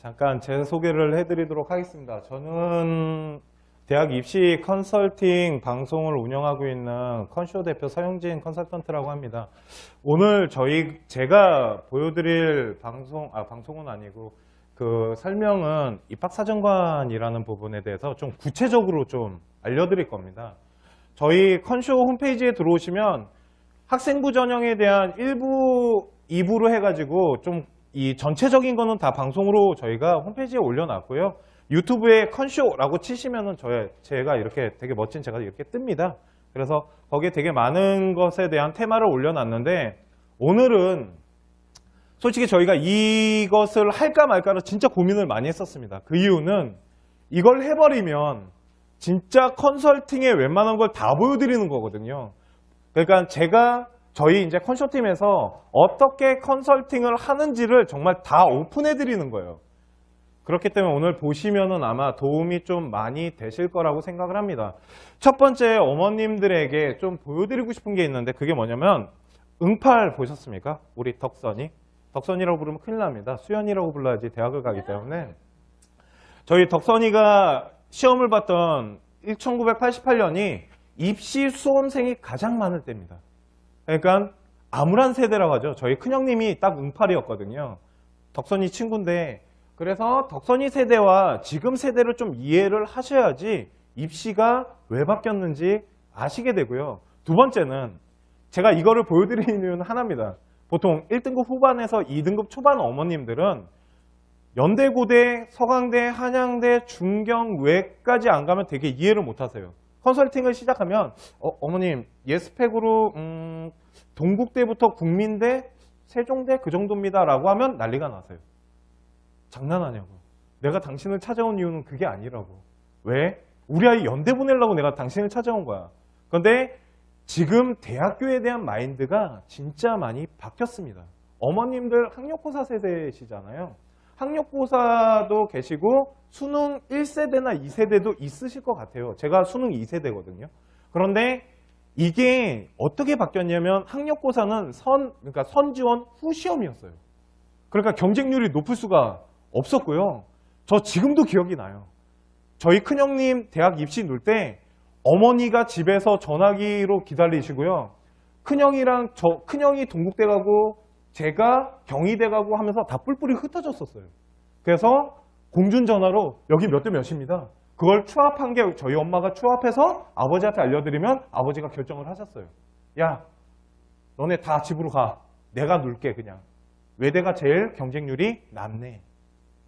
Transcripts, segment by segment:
잠깐 제 소개를 해드리도록 하겠습니다. 저는 대학 입시 컨설팅 방송을 운영하고 있는 컨쇼 대표 서영진 컨설턴트라고 합니다. 오늘 제가 보여드릴 방송은 아니고 그 설명은 입학사정관이라는 부분에 대해서 좀 구체적으로 좀 알려드릴 겁니다. 저희 컨쇼 홈페이지에 들어오시면 학생부 전형에 대한 1부, 2부로 해가지고 좀 이 전체적인 거는 다 방송으로 저희가 홈페이지에 올려놨고요. 유튜브에 컨쇼라고 치시면은 제가 이렇게 되게 멋진 제가 이렇게 뜹니다. 그래서 거기에 되게 많은 것에 대한 테마를 올려놨는데 오늘은 솔직히 저희가 이것을 할까 말까를 진짜 고민을 많이 했었습니다. 그 이유는 이걸 해버리면 진짜 컨설팅에 웬만한 걸 다 보여드리는 거거든요. 그러니까 저희 이제 컨쇼팀에서 어떻게 컨설팅을 하는지를 정말 다 오픈해 드리는 거예요. 그렇기 때문에 오늘 보시면은 아마 도움이 좀 많이 되실 거라고 생각을 합니다. 첫 번째 어머님들에게 좀 보여드리고 싶은 게 있는데 그게 뭐냐면 응팔 보셨습니까? 우리 덕선이라고 부르면 큰일 납니다. 수연이라고 불러야지 대학을 가기 때문에 저희 덕선이가 시험을 봤던 1988년이 입시 수험생이 가장 많을 때입니다. 그러니까 암울한 세대라고 하죠. 저희 큰형님이 딱 응팔이었거든요. 덕선이 친구인데 그래서 덕선이 세대와 지금 세대를 좀 이해를 하셔야지 입시가 왜 바뀌었는지 아시게 되고요. 두 번째는 제가 이거를 보여드리는 이유는 하나입니다. 보통 1등급 후반에서 2등급 초반 어머님들은 연대, 고대, 서강대, 한양대, 중경, 외까지 안 가면 되게 이해를 못 하세요. 컨설팅을 시작하면 어머님 예스펙으로 동국대부터 국민대, 세종대 그 정도입니다 라고 하면 난리가 나세요. 장난하냐고. 내가 당신을 찾아온 이유는 그게 아니라고. 왜? 우리 아이 연대 보내려고 내가 당신을 찾아온 거야. 그런데 지금 대학교에 대한 마인드가 진짜 많이 바뀌었습니다. 어머님들 학력고사 세대시잖아요. 학력고사도 계시고 수능 1세대나 2세대도 있으실 것 같아요. 제가 수능 2세대거든요. 그런데 이게 어떻게 바뀌었냐면 학력고사는 그러니까 선지원 후 시험이었어요. 그러니까 경쟁률이 높을 수가 없었고요. 저 지금도 기억이 나요. 저희 큰형님 대학 입시 놓을 때 어머니가 집에서 전화기로 기다리시고요. 큰형이 동국대 가고 제가 경희대 가고 하면서 다 뿔뿔이 흩어졌었어요. 그래서 공중전화로 여기 몇 대 몇입니다. 그걸 추합한 게 저희 엄마가 추합해서 아버지한테 알려드리면 아버지가 결정을 하셨어요. 야, 너네 다 집으로 가. 내가 놀게 그냥. 외대가 제일 경쟁률이 낮네.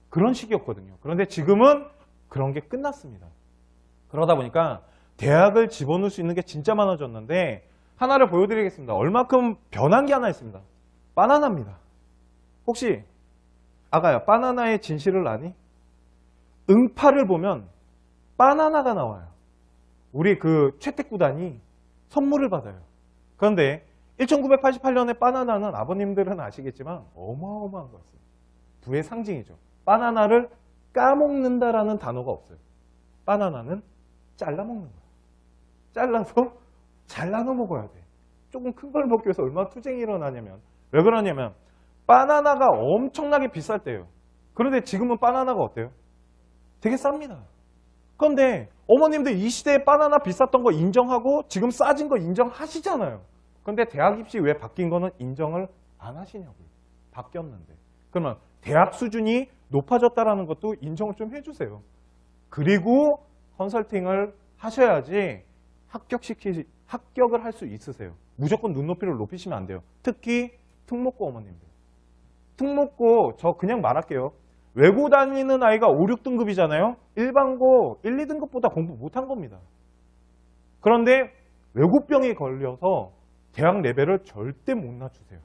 그런 식이었거든요. 그런데 지금은 그런 게 끝났습니다. 그러다 보니까 대학을 집어넣을 수 있는 게 진짜 많아졌는데 하나를 보여드리겠습니다. 얼마큼 변한 게 하나 있습니다. 바나나입니다. 혹시 아가야 바나나의 진실을 아니? 응팔을 보면 바나나가 나와요. 우리 그 최택구단이 선물을 받아요. 그런데 1988년에 바나나는 아버님들은 아시겠지만 어마어마한 거였어요. 부의 상징이죠. 바나나를 까먹는다라는 단어가 없어요. 바나나는 잘라먹는 거야. 잘라서 잘 나눠 먹어야 돼. 조금 큰 걸 먹기 위해서 얼마나 투쟁이 일어나냐면 왜 그러냐면 바나나가 엄청나게 비쌀 때예요. 그런데 지금은 바나나가 어때요? 되게 쌉니다. 그런데 어머님들 이 시대에 바나나 비쌌던 거 인정하고 지금 싸진 거 인정하시잖아요. 그런데 대학 입시 왜 바뀐 거는 인정을 안 하시냐고요. 바뀌었는데. 그러면 대학 수준이 높아졌다는 것도 인정을 좀 해주세요. 그리고 컨설팅을 하셔야지 합격을 할 수 있으세요. 무조건 눈높이를 높이시면 안 돼요. 특히 특목고 어머님들. 특목고 저 그냥 말할게요. 외고 다니는 아이가 5, 6등급이잖아요. 일반고 1, 2등급보다 공부 못한 겁니다. 그런데 외고병이 걸려서 대학 레벨을 절대 못 낮추세요.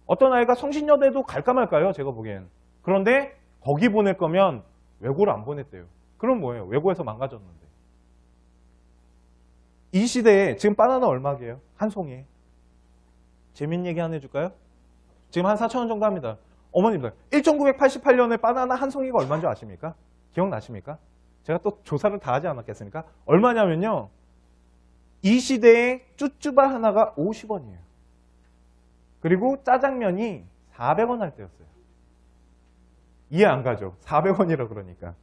어떤 아이가 성신여대도 갈까 말까요? 제가 보기엔. 그런데 거기 보낼 거면 외고를 안 보냈대요. 그럼 뭐예요? 외고에서 망가졌는데. 이 시대에 지금 바나나 얼마게요? 한 송이에. 재밌는 얘기 하나 해줄까요? 지금 한 4,000원 정도 합니다. 어머님들 1988년에 바나나 한 송이가 얼마인 줄 아십니까? 기억나십니까? 제가 또 조사를 다 하지 않았겠습니까? 얼마냐면요. 이 시대에 쭈쭈바 하나가 50원이에요. 그리고 짜장면이 400원 할 때였어요. 이해 안 가죠. 400원이라 그러니까.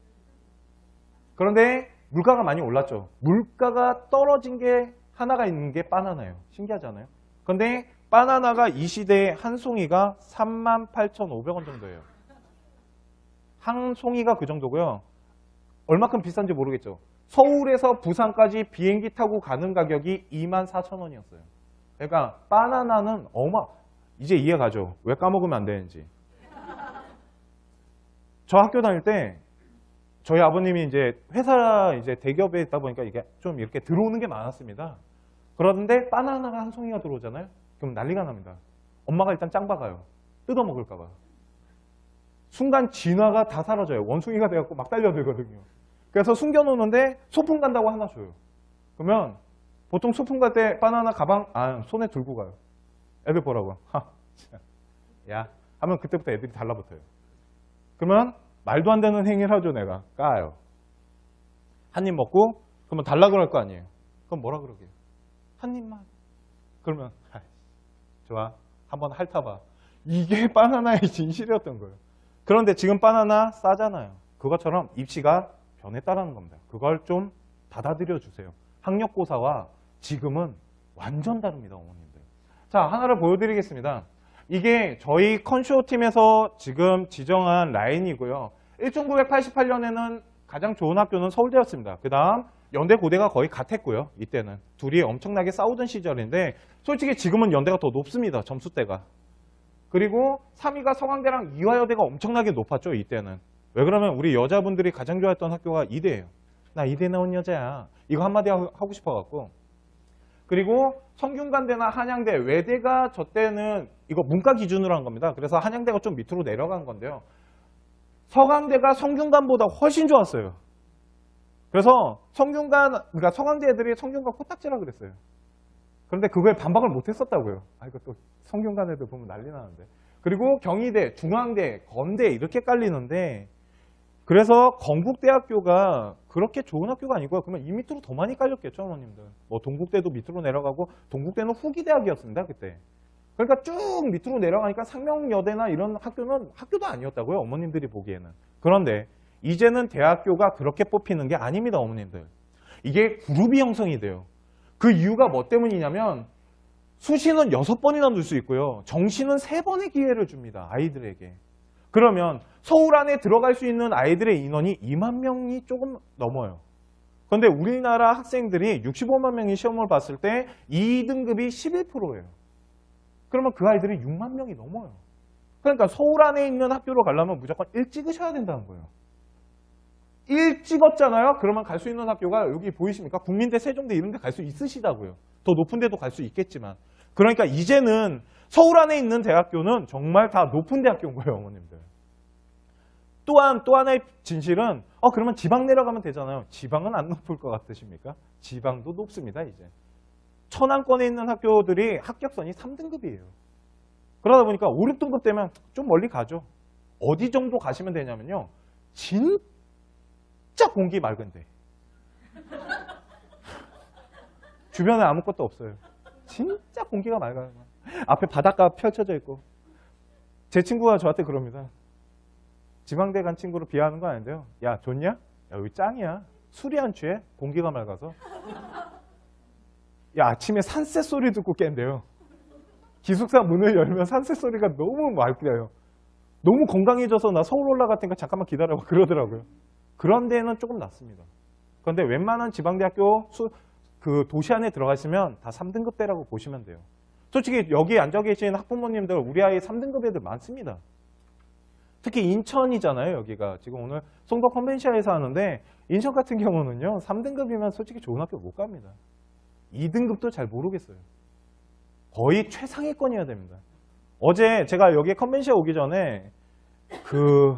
그런데 물가가 많이 올랐죠. 물가가 떨어진 게 하나가 있는 게 바나나예요. 신기하잖아요. 그런데 바나나가 이 시대에 한 송이가 38,500원 정도예요. 한 송이가 그 정도고요. 얼마큼 비싼지 모르겠죠. 서울에서 부산까지 비행기 타고 가는 가격이 24,000원이었어요. 그러니까 바나나는 이제 이해가죠. 왜 까먹으면 안 되는지. 저 학교 다닐 때 저희 아버님이 이제 회사 이제 대기업에 있다 보니까 이게 좀 이렇게 들어오는 게 많았습니다. 그런데 바나나가 한 송이가 들어오잖아요. 그럼 난리가 납니다. 엄마가 일단 짱 박아요. 뜯어 먹을까 봐. 순간 진화가 다 사라져요. 원숭이가 돼갖고 막 달려들거든요. 그래서 숨겨놓는데 소풍 간다고 하나 줘요. 그러면 보통 소풍 갈 때 바나나 가방 손에 들고 가요. 애들 보라고. 야 하면 그때부터 애들이 달라붙어요. 그러면 말도 안 되는 행위를 하죠. 내가 까요. 한 입 먹고 그러면 달라 그럴 거 아니에요. 그럼 뭐라 그러게요? 한 입만. 그러면 좋아 한번 핥아봐. 이게 바나나의 진실이었던 거예요. 그런데 지금 바나나 싸잖아요. 그것처럼 입시가 변했다는 겁니다. 그걸 좀 받아들여 주세요. 학력고사와 지금은 완전 다릅니다. 어머님들. 자, 하나를 보여드리겠습니다. 이게 저희 컨쇼팀에서 지금 지정한 라인이고요. 1988년에는 가장 좋은 학교는 서울대였습니다. 그 다음 연대 고대가 거의 같았고요. 이때는 둘이 엄청나게 싸우던 시절인데 솔직히 지금은 연대가 더 높습니다. 점수대가. 그리고 3위가 서강대랑 이화여대가 엄청나게 높았죠. 이때는. 왜 그러면 우리 여자분들이 가장 좋아했던 학교가 이대예요. 나 이대 나온 여자야. 이거 한마디 하고 싶어갖고. 그리고 성균관대나 한양대, 외대가 저 때는 이거 문과 기준으로 한 겁니다. 그래서 한양대가 좀 밑으로 내려간 건데요. 서강대가 성균관보다 훨씬 좋았어요. 그래서 그러니까 서강대 애들이 성균관 코딱지라 그랬어요. 그런데 그거에 반박을 못 했었다고요. 이거 또 성균관 애들 보면 난리 나는데. 그리고 경희대, 중앙대, 건대 이렇게 깔리는데 그래서 건국대학교가 그렇게 좋은 학교가 아니고요. 그러면 이 밑으로 더 많이 깔렸겠죠, 어머님들. 뭐 동국대도 밑으로 내려가고 동국대는 후기 대학이었습니다, 그때. 그러니까 쭉 밑으로 내려가니까 상명여대나 이런 학교는 학교도 아니었다고요, 어머님들이 보기에는. 그런데 이제는 대학교가 그렇게 뽑히는 게 아닙니다, 어머님들. 이게 그룹이 형성이 돼요. 그 이유가 뭐 때문이냐면 수시는 6번이나 넣을 수 있고요. 정시는 3번의 기회를 줍니다, 아이들에게. 그러면 서울 안에 들어갈 수 있는 아이들의 인원이 2만 명이 조금 넘어요. 그런데 우리나라 학생들이 65만 명이 시험을 봤을 때 2등급이 11%예요. 그러면 그 아이들이 6만 명이 넘어요. 그러니까 서울 안에 있는 학교로 가려면 무조건 1 찍으셔야 된다는 거예요. 1 찍었잖아요. 그러면 갈 수 있는 학교가 여기 보이십니까? 국민대, 세종대 이런 데 갈 수 있으시다고요. 더 높은 데도 갈 수 있겠지만. 그러니까 이제는 서울 안에 있는 대학교는 정말 다 높은 대학교인 거예요, 어머님들. 또한 또 하나의 진실은 그러면 지방 내려가면 되잖아요. 지방은 안 높을 것 같으십니까? 지방도 높습니다, 이제. 천안권에 있는 학교들이 합격선이 3등급이에요. 그러다 보니까 5, 6등급 되면 좀 멀리 가죠. 어디 정도 가시면 되냐면요. 진짜 공기 맑은데. 주변에 아무것도 없어요. 진짜 공기가 맑아요. 앞에 바닷가 펼쳐져 있고. 제 친구가 저한테 그럽니다. 지방대 간 친구를 비하하는 건 아닌데요. 야, 좋냐? 야, 여기 짱이야. 술이 안 취해? 공기가 맑아서. 야, 아침에 산새 소리 듣고 깬대요. 기숙사 문을 열면 산새 소리가 너무 맑대요. 너무 건강해져서 나 서울 올라갈 테니까 잠깐만 기다려봐 그러더라고요. 그런 데는 조금 낫습니다. 그런데 웬만한 지방대학교 그 도시 안에 들어가 있으면 다 3등급대라고 보시면 돼요. 솔직히 여기 앉아 계신 학부모님들 우리 아이 3등급 애들 많습니다. 특히 인천이잖아요, 여기가. 지금 오늘 송도 컨벤시아에서 하는데 인천 같은 경우는요. 3등급이면 솔직히 좋은 학교 못 갑니다. 2등급도 잘 모르겠어요. 거의 최상위권이어야 됩니다. 어제 제가 여기 컨벤시아 오기 전에 그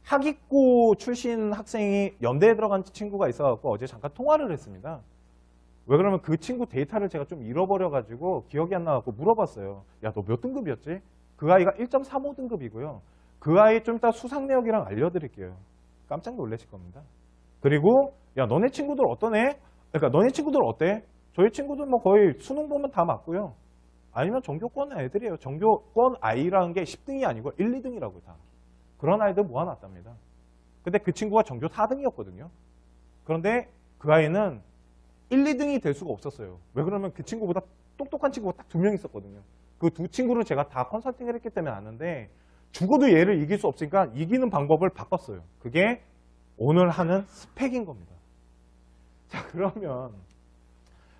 학익고 출신 학생이 연대에 들어간 친구가 있어갖고 어제 잠깐 통화를 했습니다. 왜 그러면 그 친구 데이터를 제가 좀 잃어버려가지고 기억이 안 나갖고 물어봤어요. 야, 너 몇 등급이었지? 그 아이가 1.35등급이고요. 그 아이 좀 이따 수상 내역이랑 알려드릴게요. 깜짝 놀라실 겁니다. 그리고 야, 너네 친구들 어떠네? 그러니까 너네 친구들 어때? 저희 친구들 뭐 거의 수능 보면 다 맞고요. 아니면 전교권 애들이에요. 전교권 아이라는 게 10등이 아니고 1, 2등이라고요. 다. 그런 아이들 모아놨답니다. 근데 그 친구가 전교 4등이었거든요. 그런데 그 아이는 1, 2등이 될 수가 없었어요. 왜 그러면 그 친구보다 똑똑한 친구가 딱 2명 있었거든요. 그 두 친구를 제가 다 컨설팅을 했기 때문에 아는데 죽어도 얘를 이길 수 없으니까 이기는 방법을 바꿨어요. 그게 오늘 하는 스펙인 겁니다. 자, 그러면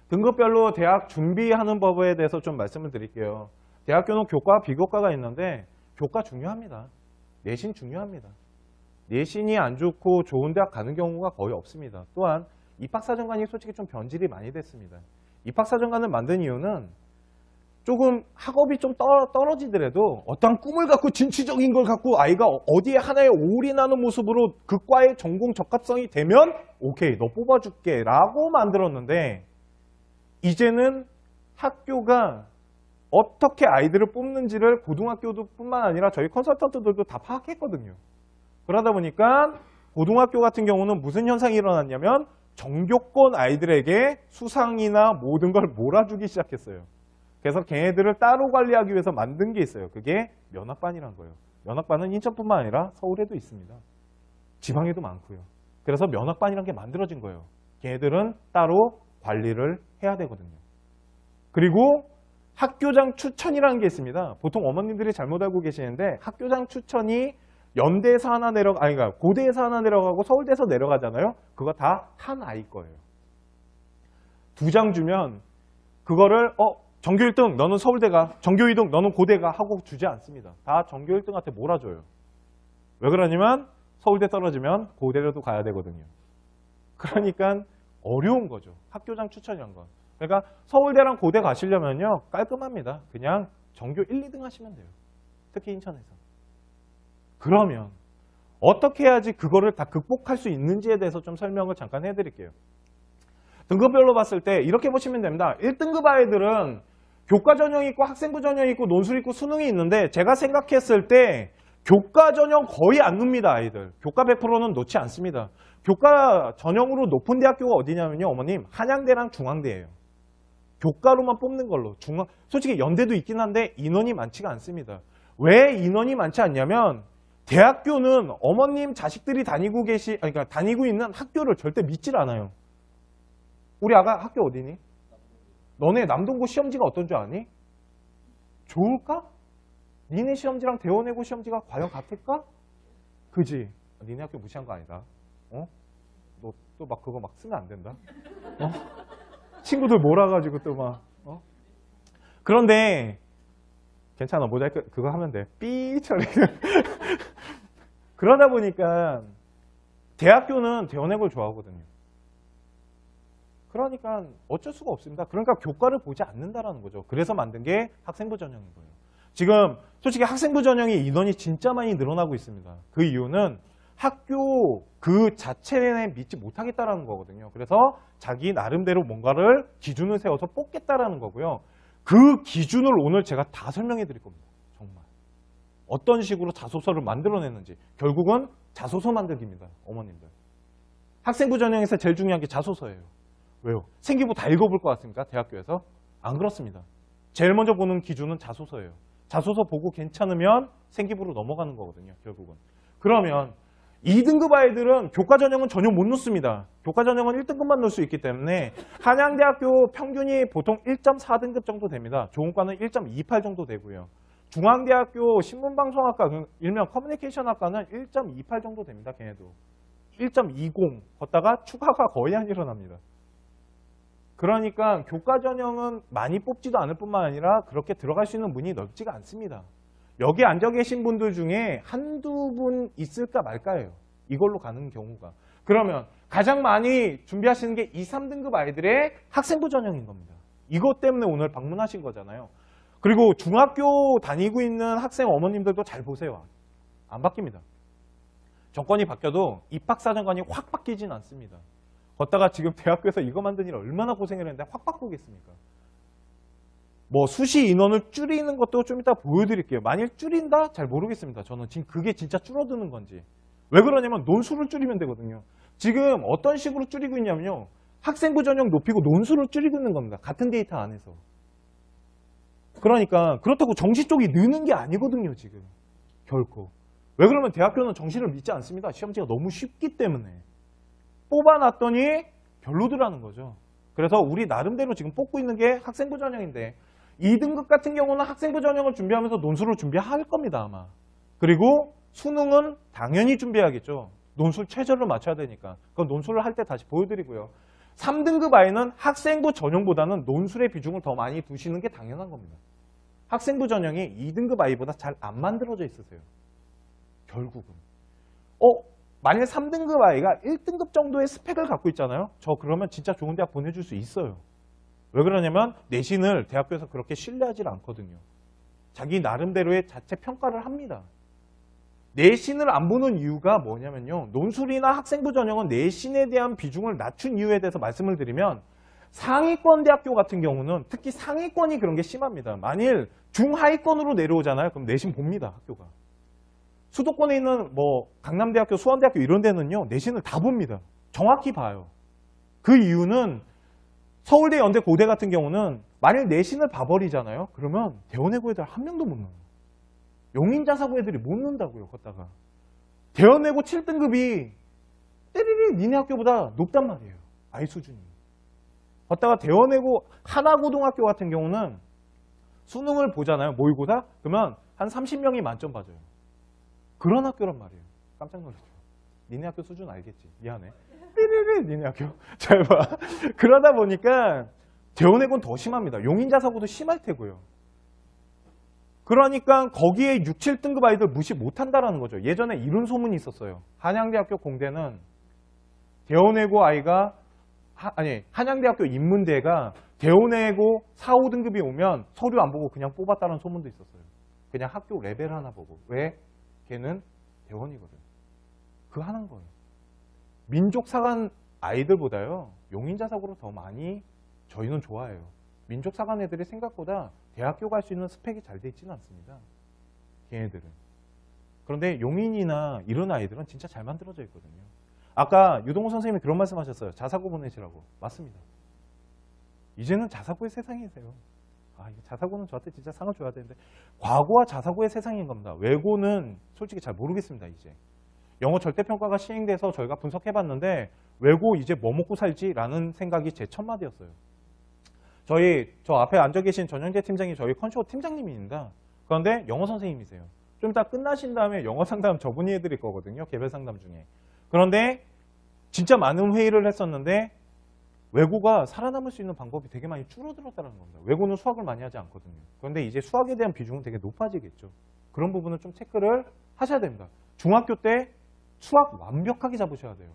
등급별로 대학 준비하는 법에 대해서 좀 말씀을 드릴게요. 대학교는 교과, 비교과가 있는데 교과 중요합니다. 내신 중요합니다. 내신이 안 좋고 좋은 대학 가는 경우가 거의 없습니다. 또한 입학사정관이 솔직히 좀 변질이 많이 됐습니다. 입학사정관을 만든 이유는 조금 학업이 좀 떨어지더라도 어떤 꿈을 갖고 진취적인 걸 갖고 아이가 어디에 하나에 올인하는 모습으로 그 과의 전공 적합성이 되면 오케이, 너 뽑아줄게 라고 만들었는데 이제는 학교가 어떻게 아이들을 뽑는지를 고등학교도 뿐만 아니라 저희 컨설턴트들도 다 파악했거든요. 그러다 보니까 고등학교 같은 경우는 무슨 현상이 일어났냐면 정교권 아이들에게 수상이나 모든 걸 몰아주기 시작했어요. 그래서 걔네들을 따로 관리하기 위해서 만든 게 있어요. 그게 면학반이란 거예요. 면학반은 인천뿐만 아니라 서울에도 있습니다. 지방에도 많고요. 그래서 면학반이란 게 만들어진 거예요. 걔네들은 따로 관리를 해야 되거든요. 그리고 학교장 추천이라는 게 있습니다. 보통 어머님들이 잘못 알고 계시는데 학교장 추천이 연대에서 하나 그러니까 고대에서 하나 내려가고 서울대에서 내려가잖아요. 그거 다 한 아이 거예요. 2장 주면 그거를 전교 1등 너는 서울대가, 전교 2등 너는 고대가 하고 주지 않습니다. 다 전교 1등한테 몰아줘요. 왜 그러냐면 서울대 떨어지면 고대로도 가야 되거든요. 그러니까 어려운 거죠. 학교장 추천이란 건. 그러니까 서울대랑 고대 가시려면요. 깔끔합니다. 그냥 전교 1, 2등 하시면 돼요. 특히 인천에서. 그러면 어떻게 해야지 그거를 다 극복할 수 있는지에 대해서 좀 설명을 잠깐 해드릴게요. 등급별로 봤을 때 이렇게 보시면 됩니다. 1등급 아이들은 교과 전형이 있고 학생부 전형이 있고 논술 있고 수능이 있는데 제가 생각했을 때 교과 전형 거의 안 놉니다. 아이들. 교과 100%는 놓지 않습니다. 교과 전형으로 높은 대학교가 어디냐면요. 어머님 한양대랑 중앙대예요. 교과로만 뽑는 걸로. 솔직히 연대도 있긴 한데 인원이 많지가 않습니다. 왜 인원이 많지 않냐면 대학교는 어머님 자식들이 그러니까 다니고 있는 학교를 절대 믿질 않아요. 우리 아가 학교 어디니? 너네 남동고 시험지가 어떤 줄 아니? 좋을까? 니네 시험지랑 대원외고 시험지가 과연 같을까? 그지? 니네 학교 무시한 거 아니다. 너 또 막 그거 막 쓰면 안 된다. 친구들 몰아가지고 또 막. 그런데 괜찮아. 모자이크 그거 하면 돼. 삐 처리. 그러다 보니까 대학교는 대원외고를 좋아하거든요. 그러니까 어쩔 수가 없습니다. 그러니까 교과를 보지 않는다라는 거죠. 그래서 만든 게 학생부 전형인 거예요. 지금 솔직히 학생부 전형의 인원이 진짜 많이 늘어나고 있습니다. 그 이유는 학교 그 자체에 믿지 못하겠다라는 거거든요. 그래서 자기 나름대로 뭔가를 기준을 세워서 뽑겠다라는 거고요. 그 기준을 오늘 제가 다 설명해 드릴 겁니다. 정말. 어떤 식으로 자소서를 만들어냈는지. 결국은 자소서 만들기입니다. 어머님들. 학생부 전형에서 제일 중요한 게 자소서예요. 왜요? 생기부 다 읽어볼 것 같습니까? 대학교에서? 안 그렇습니다. 제일 먼저 보는 기준은 자소서예요. 자소서 보고 괜찮으면 생기부로 넘어가는 거거든요. 결국은. 그러면 2등급 아이들은 교과 전형은 전혀 못 넣습니다. 교과 전형은 1등급만 넣을 수 있기 때문에 한양대학교 평균이 보통 1.4등급 정도 됩니다. 좋은 과는 1.28 정도 되고요. 중앙대학교 신문방송학과, 일명 커뮤니케이션학과는 1.28 정도 됩니다. 걔네도. 1.20 걷다가 추가가 거의 안 일어납니다. 그러니까 교과 전형은 많이 뽑지도 않을 뿐만 아니라 그렇게 들어갈 수 있는 문이 넓지가 않습니다. 여기 앉아 계신 분들 중에 한두 분 있을까 말까예요. 이걸로 가는 경우가. 그러면 가장 많이 준비하시는 게 2, 3등급 아이들의 학생부 전형인 겁니다. 이것 때문에 오늘 방문하신 거잖아요. 그리고 중학교 다니고 있는 학생 어머님들도 잘 보세요. 안 바뀝니다. 정권이 바뀌어도 입학사정관이 확 바뀌진 않습니다. 걷다가 지금 대학교에서 이거 만드느라 얼마나 고생을 했는데 확 바꾸겠습니까? 뭐 수시 인원을 줄이는 것도 좀 이따 보여드릴게요. 만일 줄인다? 잘 모르겠습니다. 저는 지금 그게 진짜 줄어드는 건지. 왜 그러냐면 논술을 줄이면 되거든요. 지금 어떤 식으로 줄이고 있냐면요. 학생부 전형 높이고 논술을 줄이고 있는 겁니다. 같은 데이터 안에서. 그러니까 그렇다고 정시 쪽이 느는 게 아니거든요. 지금. 결코. 왜 그러면 대학교는 정시를 믿지 않습니다. 시험지가 너무 쉽기 때문에. 뽑아놨더니 별로더라는 거죠. 그래서 우리 나름대로 지금 뽑고 있는 게 학생부 전형인데 2등급 같은 경우는 학생부 전형을 준비하면서 논술을 준비할 겁니다, 아마. 그리고 수능은 당연히 준비해야겠죠. 논술 최저를 맞춰야 되니까. 그건 논술을 할 때 다시 보여드리고요. 3등급 아이는 학생부 전형보다는 논술의 비중을 더 많이 두시는 게 당연한 겁니다. 학생부 전형이 2등급 아이보다 잘 안 만들어져 있으세요. 결국은. 만약 3등급 아이가 1등급 정도의 스펙을 갖고 있잖아요. 저 그러면 진짜 좋은 대학 보내줄 수 있어요. 왜 그러냐면 내신을 대학교에서 그렇게 신뢰하지 않거든요. 자기 나름대로의 자체 평가를 합니다. 내신을 안 보는 이유가 뭐냐면요. 논술이나 학생부 전형은 내신에 대한 비중을 낮춘 이유에 대해서 말씀을 드리면 상위권 대학교 같은 경우는 특히 상위권이 그런 게 심합니다. 만일 중하위권으로 내려오잖아요. 그럼 내신 봅니다. 학교가. 수도권에 있는 뭐 강남대학교, 수원대학교 이런 데는요. 내신을 다 봅니다. 정확히 봐요. 그 이유는 서울대, 연대, 고대 같은 경우는 만일 내신을 봐버리잖아요. 그러면 대원외고 애들 한 명도 못 넣어요. 용인자사고 애들이 못 넣는다고요. 걷다가. 대원외고 7등급이 때리리 니네 학교보다 높단 말이에요. 아이 수준이. 걷다가 대원외고 하나고등학교 같은 경우는 수능을 보잖아요. 모의고사. 그러면 한 30명이 만점 봐줘요. 그런 학교란 말이에요. 깜짝 놀랐죠. 니네 학교 수준 알겠지. 미안해. 띠리리 니네 학교. 잘 봐. 그러다 보니까 대원외고는 더 심합니다. 용인자사고도 심할 테고요. 그러니까 거기에 6, 7등급 아이들 무시 못한다라는 거죠. 예전에 이런 소문이 있었어요. 한양대학교 공대는 대원외고 아이가 한양대학교 인문대가 대원외고 4, 5등급이 오면 서류 안 보고 그냥 뽑았다는 소문도 있었어요. 그냥 학교 레벨 하나 보고. 왜? 걔는 대원이거든. 그 하는 거예요. 민족사관 아이들보다요. 용인자사고로 더 많이 저희는 좋아해요. 민족사관 애들이 생각보다 대학교 갈 수 있는 스펙이 잘 돼 있지는 않습니다. 걔네들은. 그런데 용인이나 이런 아이들은 진짜 잘 만들어져 있거든요. 아까 유동호 선생님이 그런 말씀 하셨어요. 자사고 보내시라고. 맞습니다. 이제는 자사고의 세상이세요. 자사고는 저한테 진짜 상을 줘야 되는데 과거와 자사고의 세상인 겁니다. 외고는 솔직히 잘 모르겠습니다. 이제. 영어 절대평가가 시행돼서 저희가 분석해봤는데 외고 이제 뭐 먹고 살지라는 생각이 제 첫 마디였어요. 저 앞에 앉아 계신 전영재 팀장이 저희 컨쇼 팀장님입니다. 그런데 영어 선생님이세요. 좀 이따 끝나신 다음에 영어 상담 저분이 해드릴 거거든요. 개별 상담 중에. 그런데 진짜 많은 회의를 했었는데 외고가 살아남을 수 있는 방법이 되게 많이 줄어들었다는 겁니다. 외고는 수학을 많이 하지 않거든요. 그런데 이제 수학에 대한 비중은 되게 높아지겠죠. 그런 부분은 좀 체크를 하셔야 됩니다. 중학교 때 수학 완벽하게 잡으셔야 돼요.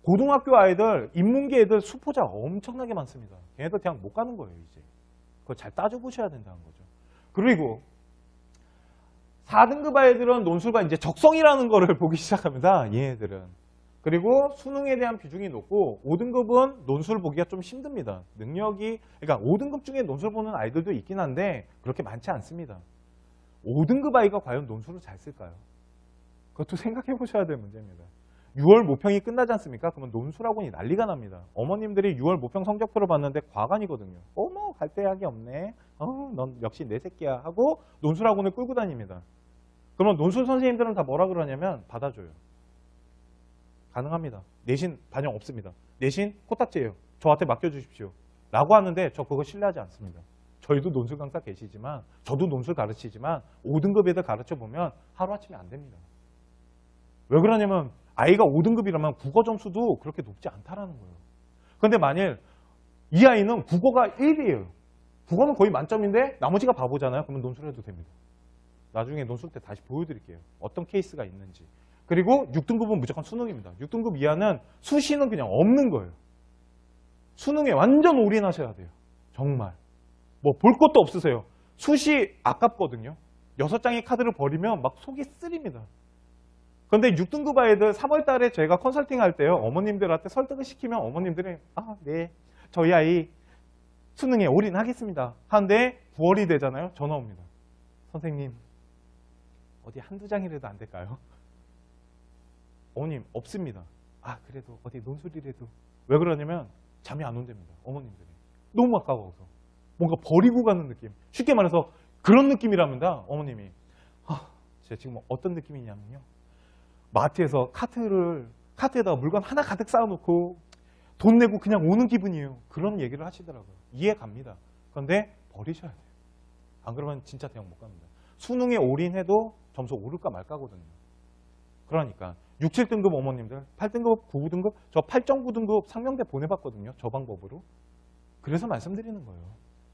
고등학교 아이들, 인문계 애들 수포자 엄청나게 많습니다. 걔네들 그냥 못 가는 거예요, 이제. 그거 잘 따져보셔야 된다는 거죠. 그리고 4등급 아이들은 논술과 이제 적성이라는 거를 보기 시작합니다, 얘네들은. 그리고 수능에 대한 비중이 높고 5등급은 논술 보기가 좀 힘듭니다. 능력이, 그러니까 5등급 중에 논술 보는 아이들도 있긴 한데 그렇게 많지 않습니다. 5등급 아이가 과연 논술을 잘 쓸까요? 그것도 생각해 보셔야 될 문제입니다. 6월 모평이 끝나지 않습니까? 그러면 논술학원이 난리가 납니다. 어머님들이 6월 모평 성적표를 봤는데 과간이거든요. 어머, 갈 대학이 없네. 넌 역시 내 새끼야 하고 논술학원을 끌고 다닙니다. 그러면 논술 선생님들은 다 뭐라 그러냐면 받아줘요. 가능합니다. 내신 반영 없습니다. 내신 코딱지예요. 저한테 맡겨주십시오. 라고 하는데 저 그거 신뢰하지 않습니다. 저희도 논술 강사 계시지만 저도 논술 가르치지만 5등급 애들 가르쳐보면 하루아침에 안 됩니다. 왜 그러냐면 아이가 5등급이라면 국어 점수도 그렇게 높지 않다라는 거예요. 그런데 만일 이 아이는 국어가 1이에요. 국어는 거의 만점인데 나머지가 바보잖아요. 그러면 논술해도 됩니다. 나중에 논술 때 다시 보여드릴게요. 어떤 케이스가 있는지. 그리고 6등급은 무조건 수능입니다. 6등급 이하는 수시는 그냥 없는 거예요. 수능에 완전 올인하셔야 돼요. 정말. 뭐 볼 것도 없으세요. 수시 아깝거든요. 6장의 카드를 버리면 막 속이 쓰립니다. 그런데 6등급 아이들 3월 달에 제가 컨설팅 할 때요. 어머님들한테 설득을 시키면 어머님들이 네. 저희 아이 수능에 올인하겠습니다. 하는데 9월이 되잖아요. 전화 옵니다. 선생님 어디 한두 장이라도 안 될까요? 어머님 없습니다. 그래도 어디 논술이라도. 왜 그러냐면 잠이 안 온답니다. 어머님들이. 너무 아까워서. 뭔가 버리고 가는 느낌. 쉽게 말해서 그런 느낌이랍니다. 어머님이. 제가 지금 어떤 느낌이냐면요. 마트에서 카트에다가 물건 하나 가득 쌓아놓고 돈 내고 그냥 오는 기분이에요. 그런 얘기를 하시더라고요. 이해 갑니다. 그런데 버리셔야 돼요. 안 그러면 진짜 대학 못 갑니다. 수능에 올인해도 점수 오를까 말까거든요. 그러니까 6, 7등급 어머님들, 8등급, 9등급, 저 8.9등급 상명대 보내봤거든요. 저 방법으로. 그래서 말씀드리는 거예요.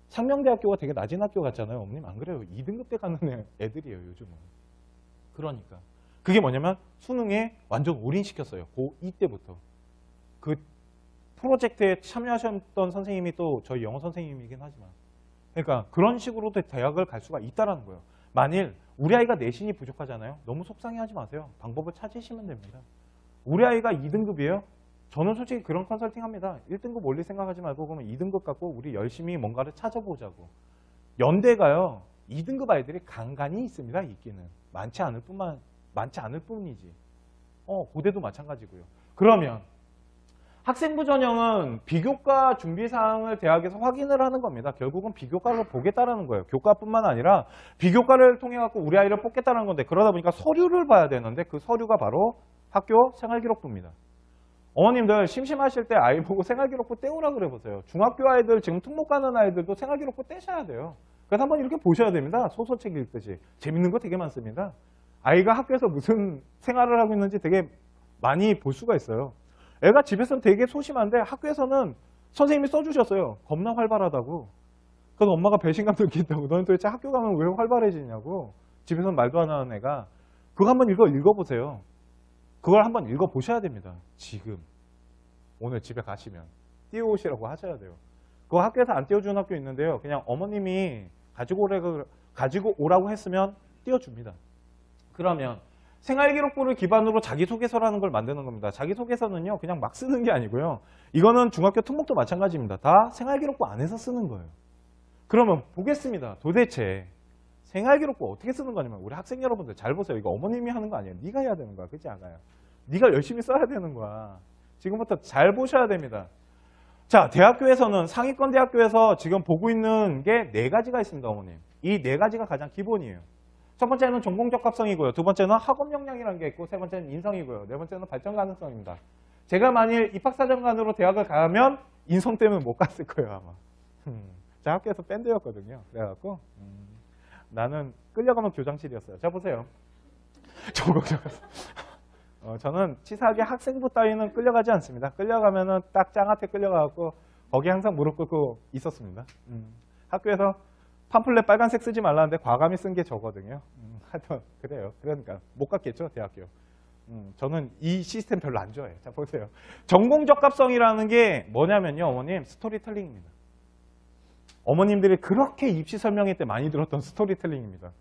상명대학교가 되게 낮은 학교 같잖아요. 어머님 안 그래요. 2등급 때 가는 애들이에요. 요즘은. 그러니까. 그게 뭐냐면 수능에 완전 올인시켰어요. 고2 때부터. 그 프로젝트에 참여하셨던 선생님이 또 저희 영어 선생님이긴 하지만. 그러니까 그런 식으로도 대학을 갈 수가 있다는 거예요. 만일 우리 아이가 내신이 부족하잖아요. 너무 속상해하지 마세요. 방법을 찾으시면 됩니다. 우리 아이가 2등급이에요. 저는 솔직히 그런 컨설팅 합니다. 1등급 올릴 생각하지 말고 그러면 2등급 갖고 우리 열심히 뭔가를 찾아보자고. 연대가요. 2등급 아이들이 간간히 있습니다. 있기는. 많지 않을 뿐이지. 고대도 마찬가지고요. 그러면 학생부 전형은 비교과 준비사항을 대학에서 확인을 하는 겁니다. 결국은 비교과를 보겠다는 거예요. 교과뿐만 아니라 비교과를 통해 갖고 우리 아이를 뽑겠다는 건데 그러다 보니까 서류를 봐야 되는데 그 서류가 바로 학교 생활기록부입니다. 어머님들 심심하실 때 아이 보고 생활기록부 떼우라 그래 보세요. 중학교 아이들 지금 특목 가는 아이들도 생활기록부 떼셔야 돼요. 그래서 한번 이렇게 보셔야 됩니다. 소설책 읽듯이. 재밌는 거 되게 많습니다. 아이가 학교에서 무슨 생활을 하고 있는지 되게 많이 볼 수가 있어요. 애가 집에서는 되게 소심한데 학교에서는 선생님이 써주셨어요. 겁나 활발하다고. 그래서 엄마가 배신감 느낀다고. 너는 도대체 학교 가면 왜 활발해지냐고. 집에서는 말도 안 하는 애가. 그거 한번 읽어보세요. 그걸 한번 읽어보셔야 됩니다. 지금. 오늘 집에 가시면. 띄워오시라고 하셔야 돼요. 그거 학교에서 안 띄워주는 학교 있는데요. 그냥 어머님이 가지고 오라고 했으면 띄워줍니다. 그러면 생활기록부를 기반으로 자기소개서라는 걸 만드는 겁니다. 자기소개서는요. 그냥 막 쓰는 게 아니고요. 이거는 중학교 특목도 마찬가지입니다. 다 생활기록부 안에서 쓰는 거예요. 그러면 보겠습니다. 도대체 생활기록부 어떻게 쓰는 거냐면 우리 학생 여러분들 잘 보세요. 이거 어머님이 하는 거 아니에요. 네가 해야 되는 거야. 그렇지 않아요? 네가 열심히 써야 되는 거야. 지금부터 잘 보셔야 됩니다. 자, 대학교에서는 상위권 대학교에서 지금 보고 있는 게 4가지가 있습니다. 어머님. 이 4가지가 가장 기본이에요. 첫 번째는 전공적합성이고요. 두 번째는 학업 역량이라는 게 있고 세 번째는 인성이고요. 네 번째는 발전 가능성입니다. 제가 만일 입학사정관으로 대학을 가면 인성 때문에 못 갔을 거예요. 아마. 제 학교에서 밴드였거든요. 그래갖고 나는 끌려가면 교장실이었어요. 자 보세요. 저는 치사하게 학생부 따위는 끌려가지 않습니다. 끌려가면은 딱 짱한테 끌려가갖고 거기 항상 무릎 꿇고 있었습니다. 학교에서 팜플렛 빨간색 쓰지 말라는데 과감히 쓴 게 저거든요. 하여튼 그래요. 그러니까 못 갔겠죠 대학교. 저는 이 시스템 별로 안 좋아해요. 자 보세요. 전공적합성이라는 게 뭐냐면요. 어머님 스토리텔링입니다. 어머님들이 그렇게 입시 설명회 때 많이 들었던 스토리텔링입니다.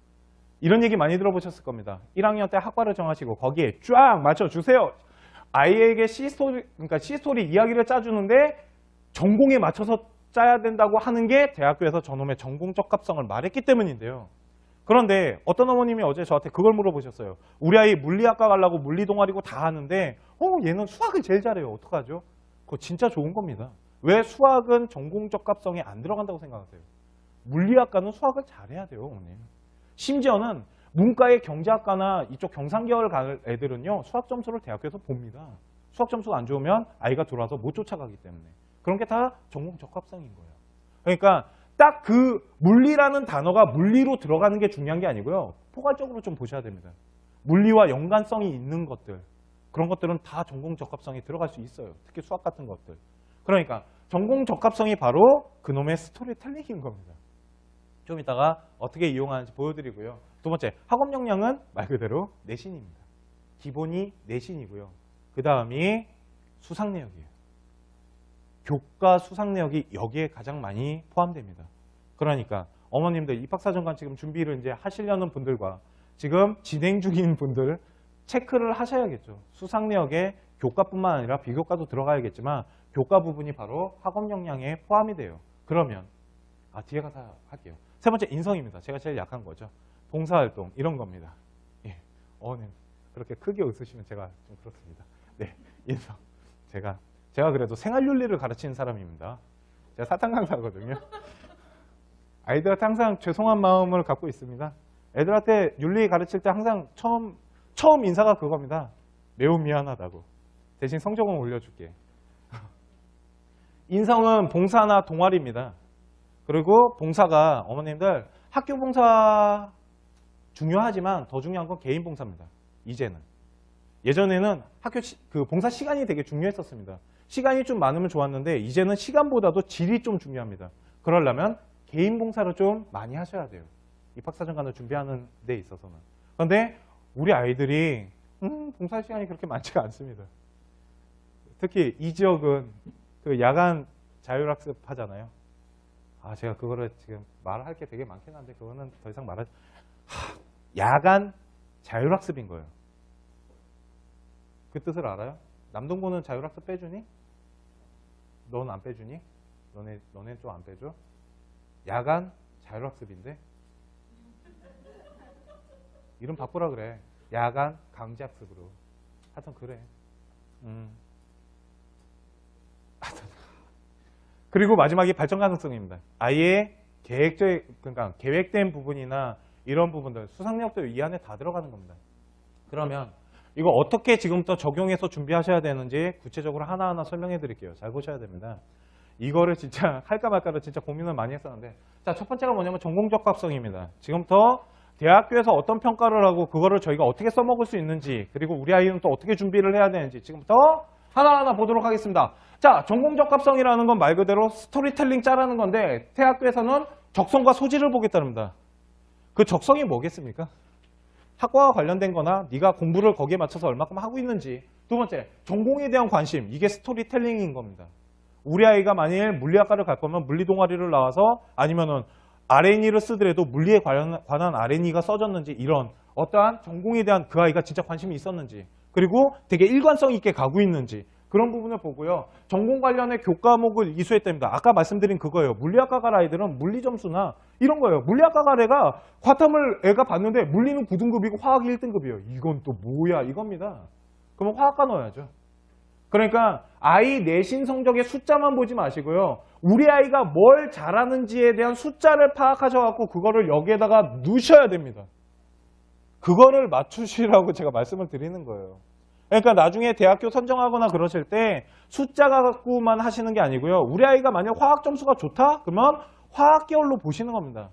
이런 얘기 많이 들어보셨을 겁니다. 1학년 때 학과를 정하시고 거기에 쫙 맞춰주세요. 아이에게 C스토리 이야기를 짜주는데 전공에 맞춰서 짜야 된다고 하는 게 대학교에서 저놈의 전공적합성을 말했기 때문인데요. 그런데 어떤 어머님이 어제 저한테 그걸 물어보셨어요. 우리 아이 물리학과 가려고 물리 동아리고 다 하는데 얘는 수학을 제일 잘해요. 어떡하죠? 그거 진짜 좋은 겁니다. 왜 수학은 전공적합성에 안 들어간다고 생각하세요? 물리학과는 수학을 잘해야 돼요. 어머님. 심지어는 문과의 경제학과나 이쪽 경상계열 갈 애들은요. 수학 점수를 대학교에서 봅니다. 수학 점수가 안 좋으면 아이가 들어와서 못 쫓아가기 때문에. 그런 게 다 전공적합성인 거예요. 그러니까 딱 그 물리라는 단어가 물리로 들어가는 게 중요한 게 아니고요. 포괄적으로 좀 보셔야 됩니다. 물리와 연관성이 있는 것들. 그런 것들은 다 전공적합성이 들어갈 수 있어요. 특히 수학 같은 것들. 그러니까 전공적합성이 바로 그놈의 스토리텔링인 겁니다. 좀 이따가 어떻게 이용하는지 보여드리고요. 두 번째, 학업 역량은 말 그대로 내신입니다. 기본이 내신이고요. 그 다음이 수상 내역이에요. 교과 수상 내역이 여기에 가장 많이 포함됩니다. 그러니까 어머님들 입학사정관 지금 준비를 이제 하시려는 분들과 지금 진행 중인 분들 체크를 하셔야겠죠. 수상 내역에 교과뿐만 아니라 비교과도 들어가야겠지만 교과 부분이 바로 학업 역량에 포함이 돼요. 그러면 뒤에 가서 할게요. 세 번째 인성입니다. 제가 제일 약한 거죠. 봉사활동 이런 겁니다. 예, 어머님 그렇게 크게 웃으시면 제가 좀 그렇습니다. 네, 인성. 제가 그래도 생활윤리를 가르치는 사람입니다. 제가 사탕 강사거든요. 아이들한테 항상 죄송한 마음을 갖고 있습니다. 애들한테 윤리 가르칠 때 항상 처음 인사가 그겁니다. 매우 미안하다고. 대신 성적은 올려줄게. 인성은 봉사나 동아리입니다. 그리고 봉사가 어머님들 학교 봉사 중요하지만 더 중요한 건 개인 봉사입니다. 이제는. 예전에는 학교 그 봉사 시간이 되게 중요했었습니다. 시간이 좀 많으면 좋았는데 이제는 시간보다도 질이 좀 중요합니다. 그러려면 개인 봉사를 좀 많이 하셔야 돼요. 입학사정관을 준비하는 데 있어서는. 그런데 우리 아이들이 봉사 시간이 그렇게 많지가 않습니다. 특히 이 지역은 그 야간 자율학습 하잖아요. 아, 제가 그거를 지금 말할 게 되게 많긴 한데 그거는 더 이상 야간 자율학습인 거예요. 그 뜻을 알아요? 남동구는 자율학습 빼주니? 넌 안 빼주니? 너네 좀 안 빼줘? 야간 자율학습인데? 이름 바꾸라 그래. 야간 강제학습으로. 하여튼 그래. 그리고 마지막이 발전 가능성입니다. 아예 그러니까 계획된 부분이나 이런 부분들, 수상력도 이 안에 다 들어가는 겁니다. 그러면 이거 어떻게 지금부터 적용해서 준비하셔야 되는지 구체적으로 하나하나 설명해 드릴게요. 잘 보셔야 됩니다. 이거를 진짜 할까 말까를 진짜 고민을 많이 했었는데, 자, 첫 번째가 뭐냐면 전공적합성입니다. 지금부터 대학교에서 어떤 평가를 하고 그거를 저희가 어떻게 써먹을 수 있는지, 그리고 우리 아이는 또 어떻게 준비를 해야 되는지 지금부터 하나하나 보도록 하겠습니다. 자, 전공적합성이라는 건 말 그대로 스토리텔링 짜라는 건데 대학교에서는 적성과 소질을 보겠답니다. 그 적성이 뭐겠습니까? 학과와 관련된 거나 네가 공부를 거기에 맞춰서 얼마큼 하고 있는지. 두 번째, 전공에 대한 관심. 이게 스토리텔링인 겁니다. 우리 아이가 만일 물리학과를 갈 거면 물리 동아리를 나와서 아니면은 R&E를 쓰더라도 물리에 관한 R&E가 써졌는지 이런 어떠한 전공에 대한 그 아이가 진짜 관심이 있었는지 그리고 되게 일관성 있게 가고 있는지 그런 부분을 보고요. 전공 관련의 교과목을 이수했답니다. 아까 말씀드린 그거예요. 물리학과 갈 아이들은 물리 점수나 이런 거예요. 물리학과 갈 애가 과탐을 애가 봤는데 물리는 9등급이고 화학이 1등급이에요. 이건 또 뭐야 이겁니다. 그러면 화학과 넣어야죠. 그러니까 아이 내신 성적의 숫자만 보지 마시고요. 우리 아이가 뭘 잘하는지에 대한 숫자를 파악하셔갖고 그거를 여기에다가 넣으셔야 됩니다. 그거를 맞추시라고 제가 말씀을 드리는 거예요. 그러니까 나중에 대학교 선정하거나 그러실 때 숫자 갖고만 하시는 게 아니고요. 우리 아이가 만약 화학 점수가 좋다? 그러면 화학 계열로 보시는 겁니다.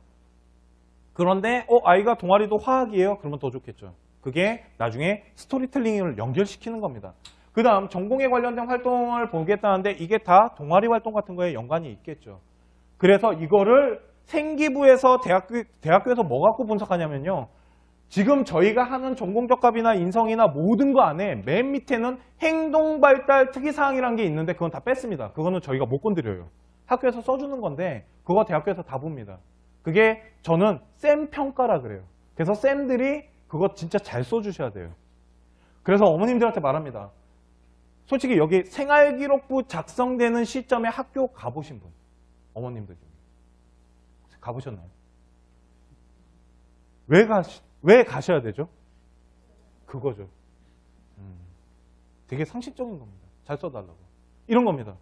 그런데 아이가 동아리도 화학이에요? 그러면 더 좋겠죠. 그게 나중에 스토리텔링을 연결시키는 겁니다. 그 다음 전공에 관련된 활동을 보겠다는데 이게 다 동아리 활동 같은 거에 연관이 있겠죠. 그래서 이거를 생기부에서 대학교에서 뭐 갖고 분석하냐면요. 지금 저희가 하는 전공적합이나 인성이나 모든 거 안에 맨 밑에는 행동발달 특이사항이라는 게 있는데 그건 다 뺐습니다. 그거는 저희가 못 건드려요. 학교에서 써주는 건데 그거 대학교에서 다 봅니다. 그게 저는 쌤 평가라 그래요. 그래서 쌤들이 그거 진짜 잘 써주셔야 돼요. 그래서 어머님들한테 말합니다. 솔직히 여기 생활기록부 작성되는 시점에 학교 가보신 분, 어머님들 중에 가보셨나요? 왜 가셔야 되죠? 그거죠. 되게 상식적인 겁니다. 잘 써달라고. 이런 겁니다.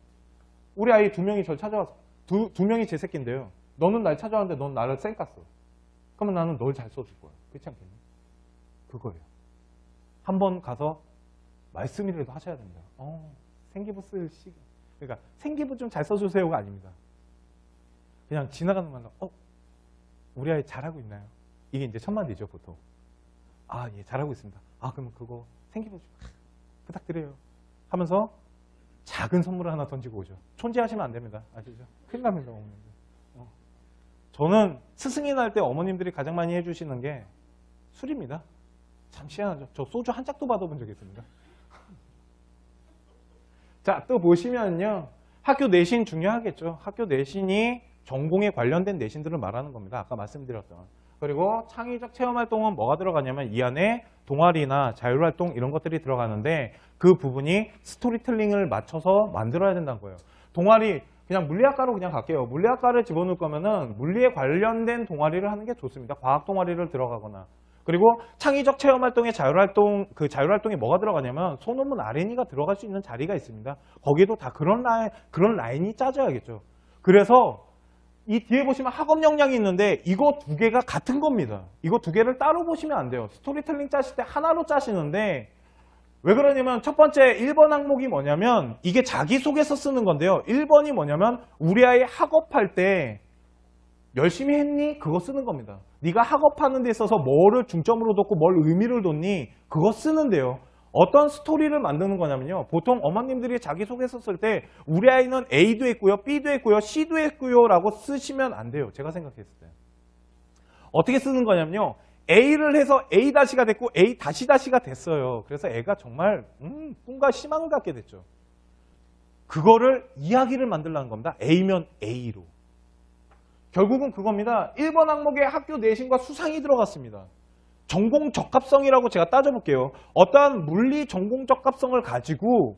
우리 아이 2명이 저를 찾아와서 두 명이 제 새끼인데요. 너는 날 찾아왔는데 넌 나를 쌩 깠어. 그러면 나는 널 잘 써줄 거야. 그렇지 않겠니? 그거예요. 한번 가서 말씀이라도 하셔야 됩니다. 생기부 쓸 시간. 그러니까 생기부 좀 잘 써주세요가 아닙니다. 그냥 지나가는 말로 우리 아이 잘하고 있나요? 이게 이제 첫 마디죠, 보통. 아, 예, 잘하고 있습니다. 아, 그러면 그거 생기부 좀 부탁드려요. 하면서 작은 선물을 하나 던지고 오죠. 촌지하시면 안 됩니다. 아시죠? 큰일 납니다, 어머님들. 저는 스승이 날 때 어머님들이 가장 많이 해주시는 게 술입니다. 참 희한하죠. 저 소주 한 짝도 받아본 적이 있습니다. 자, 또 보시면요. 학교 내신 중요하겠죠. 학교 내신이 전공에 관련된 내신들을 말하는 겁니다. 아까 말씀드렸던. 그리고 창의적 체험활동은 뭐가 들어가냐면 이 안에 동아리나 자율활동 이런 것들이 들어가는데 그 부분이 스토리텔링을 맞춰서 만들어야 된다는 거예요. 동아리 그냥 물리학과로 그냥 갈게요. 물리학과를 집어넣을 거면은 물리에 관련된 동아리를 하는 게 좋습니다. 과학 동아리를 들어가거나. 그리고 창의적 체험활동의 자율활동, 그 자율활동이 뭐가 들어가냐면 소논문 R&E가 들어갈 수 있는 자리가 있습니다. 거기에도 다 그런 라인이 짜져야겠죠. 그래서 이 뒤에 보시면 학업 역량이 있는데 이거 두 개가 같은 겁니다. 이거 두 개를 따로 보시면 안 돼요. 스토리텔링 짜실 때 하나로 짜시는데 왜 그러냐면 첫 번째 1번 항목이 뭐냐면 이게 자기소개서 쓰는 건데요. 1번이 뭐냐면 우리 아이 학업할 때 열심히 했니? 그거 쓰는 겁니다. 네가 학업하는 데 있어서 뭐를 중점으로 뒀고 뭘 의미를 뒀니? 그거 쓰는데요. 어떤 스토리를 만드는 거냐면요. 보통 어머님들이 자기소개서 쓸 때 우리 아이는 A도 했고요. B도 했고요. C도 했고요. 라고 쓰시면 안 돼요. 제가 생각했을 때. 어떻게 쓰는 거냐면요. A를 해서 A-가 됐고 A-가 됐어요. 그래서 애가 정말 꿈과 희망을 갖게 됐죠. 그거를 이야기를 만들라는 겁니다. A면 A로. 결국은 그겁니다. 1번 항목에 학교 내신과 수상이 들어갔습니다. 전공 적합성이라고 제가 따져볼게요. 어떠한 물리 전공 적합성을 가지고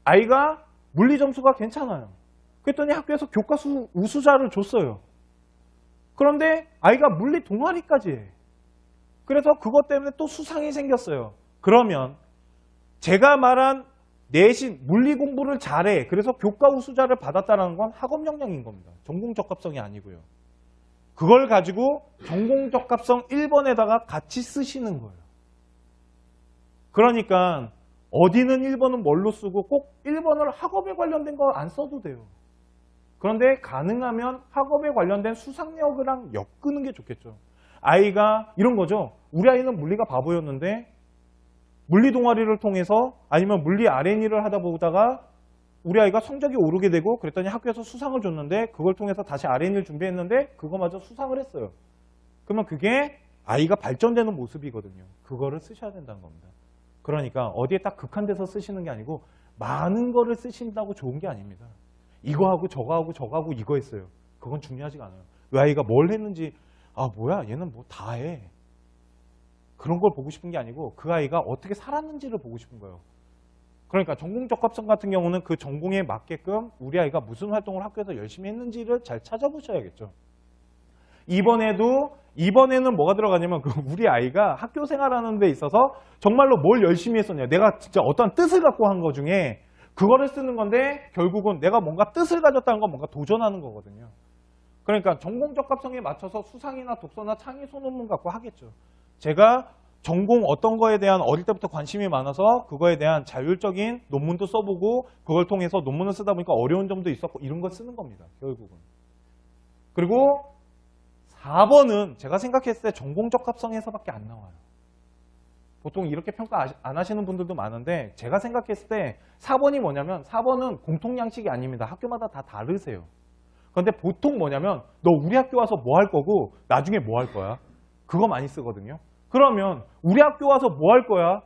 아이가 물리 점수가 괜찮아요. 그랬더니 학교에서 교과서 우수자를 줬어요. 그런데 아이가 물리 동아리까지 해. 그래서 그것 때문에 또 수상이 생겼어요. 그러면 제가 말한 내신, 물리 공부를 잘해. 그래서 교과 우수자를 받았다는 건 학업 역량인 겁니다. 전공 적합성이 아니고요. 그걸 가지고 전공 적합성 1번에다가 같이 쓰시는 거예요. 그러니까 어디는 1번은 뭘로 쓰고 꼭 1번을 학업에 관련된 거 안 써도 돼요. 그런데 가능하면 학업에 관련된 수상력이랑 엮는 게 좋겠죠. 아이가 이런 거죠. 우리 아이는 물리가 바보였는데 물리 동아리를 통해서 아니면 물리 R&E를 하다 보다가 우리 아이가 성적이 오르게 되고 그랬더니 학교에서 수상을 줬는데 그걸 통해서 다시 R&E를 준비했는데 그거마저 수상을 했어요. 그러면 그게 아이가 발전되는 모습이거든요. 그거를 쓰셔야 된다는 겁니다. 그러니까 어디에 딱 극한돼서 쓰시는 게 아니고 많은 거를 쓰신다고 좋은 게 아닙니다. 이거 하고 저거 하고 저거 하고 이거 했어요. 그건 중요하지가 않아요. 그 아이가 뭘 했는지 아 뭐야 얘는 뭐 다 해. 그런 걸 보고 싶은 게 아니고 그 아이가 어떻게 살았는지를 보고 싶은 거예요. 그러니까 전공 적합성 같은 경우는 그 전공에 맞게끔 우리 아이가 무슨 활동을 학교에서 열심히 했는지를 잘 찾아보셔야겠죠. 이번에는 뭐가 들어가냐면 우리 아이가 학교 생활하는 데 있어서 정말로 뭘 열심히 했었냐. 내가 진짜 어떤 뜻을 갖고 한 거 중에 그거를 쓰는 건데 결국은 내가 뭔가 뜻을 가졌다는 건 뭔가 도전하는 거거든요. 그러니까 전공 적합성에 맞춰서 수상이나 독서나 창의 소논문 갖고 하겠죠. 제가 전공 어떤 거에 대한 어릴 때부터 관심이 많아서 그거에 대한 자율적인 논문도 써보고 그걸 통해서 논문을 쓰다 보니까 어려운 점도 있었고 이런 걸 쓰는 겁니다. 결국은. 그리고 4번은 제가 생각했을 때 전공 적합성에서밖에 안 나와요. 보통 이렇게 평가 안 하시는 분들도 많은데 제가 생각했을 때 4번이 뭐냐면 4번은 공통양식이 아닙니다. 학교마다 다 다르세요. 그런데 보통 뭐냐면 너 우리 학교 와서 뭐 할 거고 나중에 뭐 할 거야? 그거 많이 쓰거든요. 그러면 우리 학교 와서 뭐 할 거야?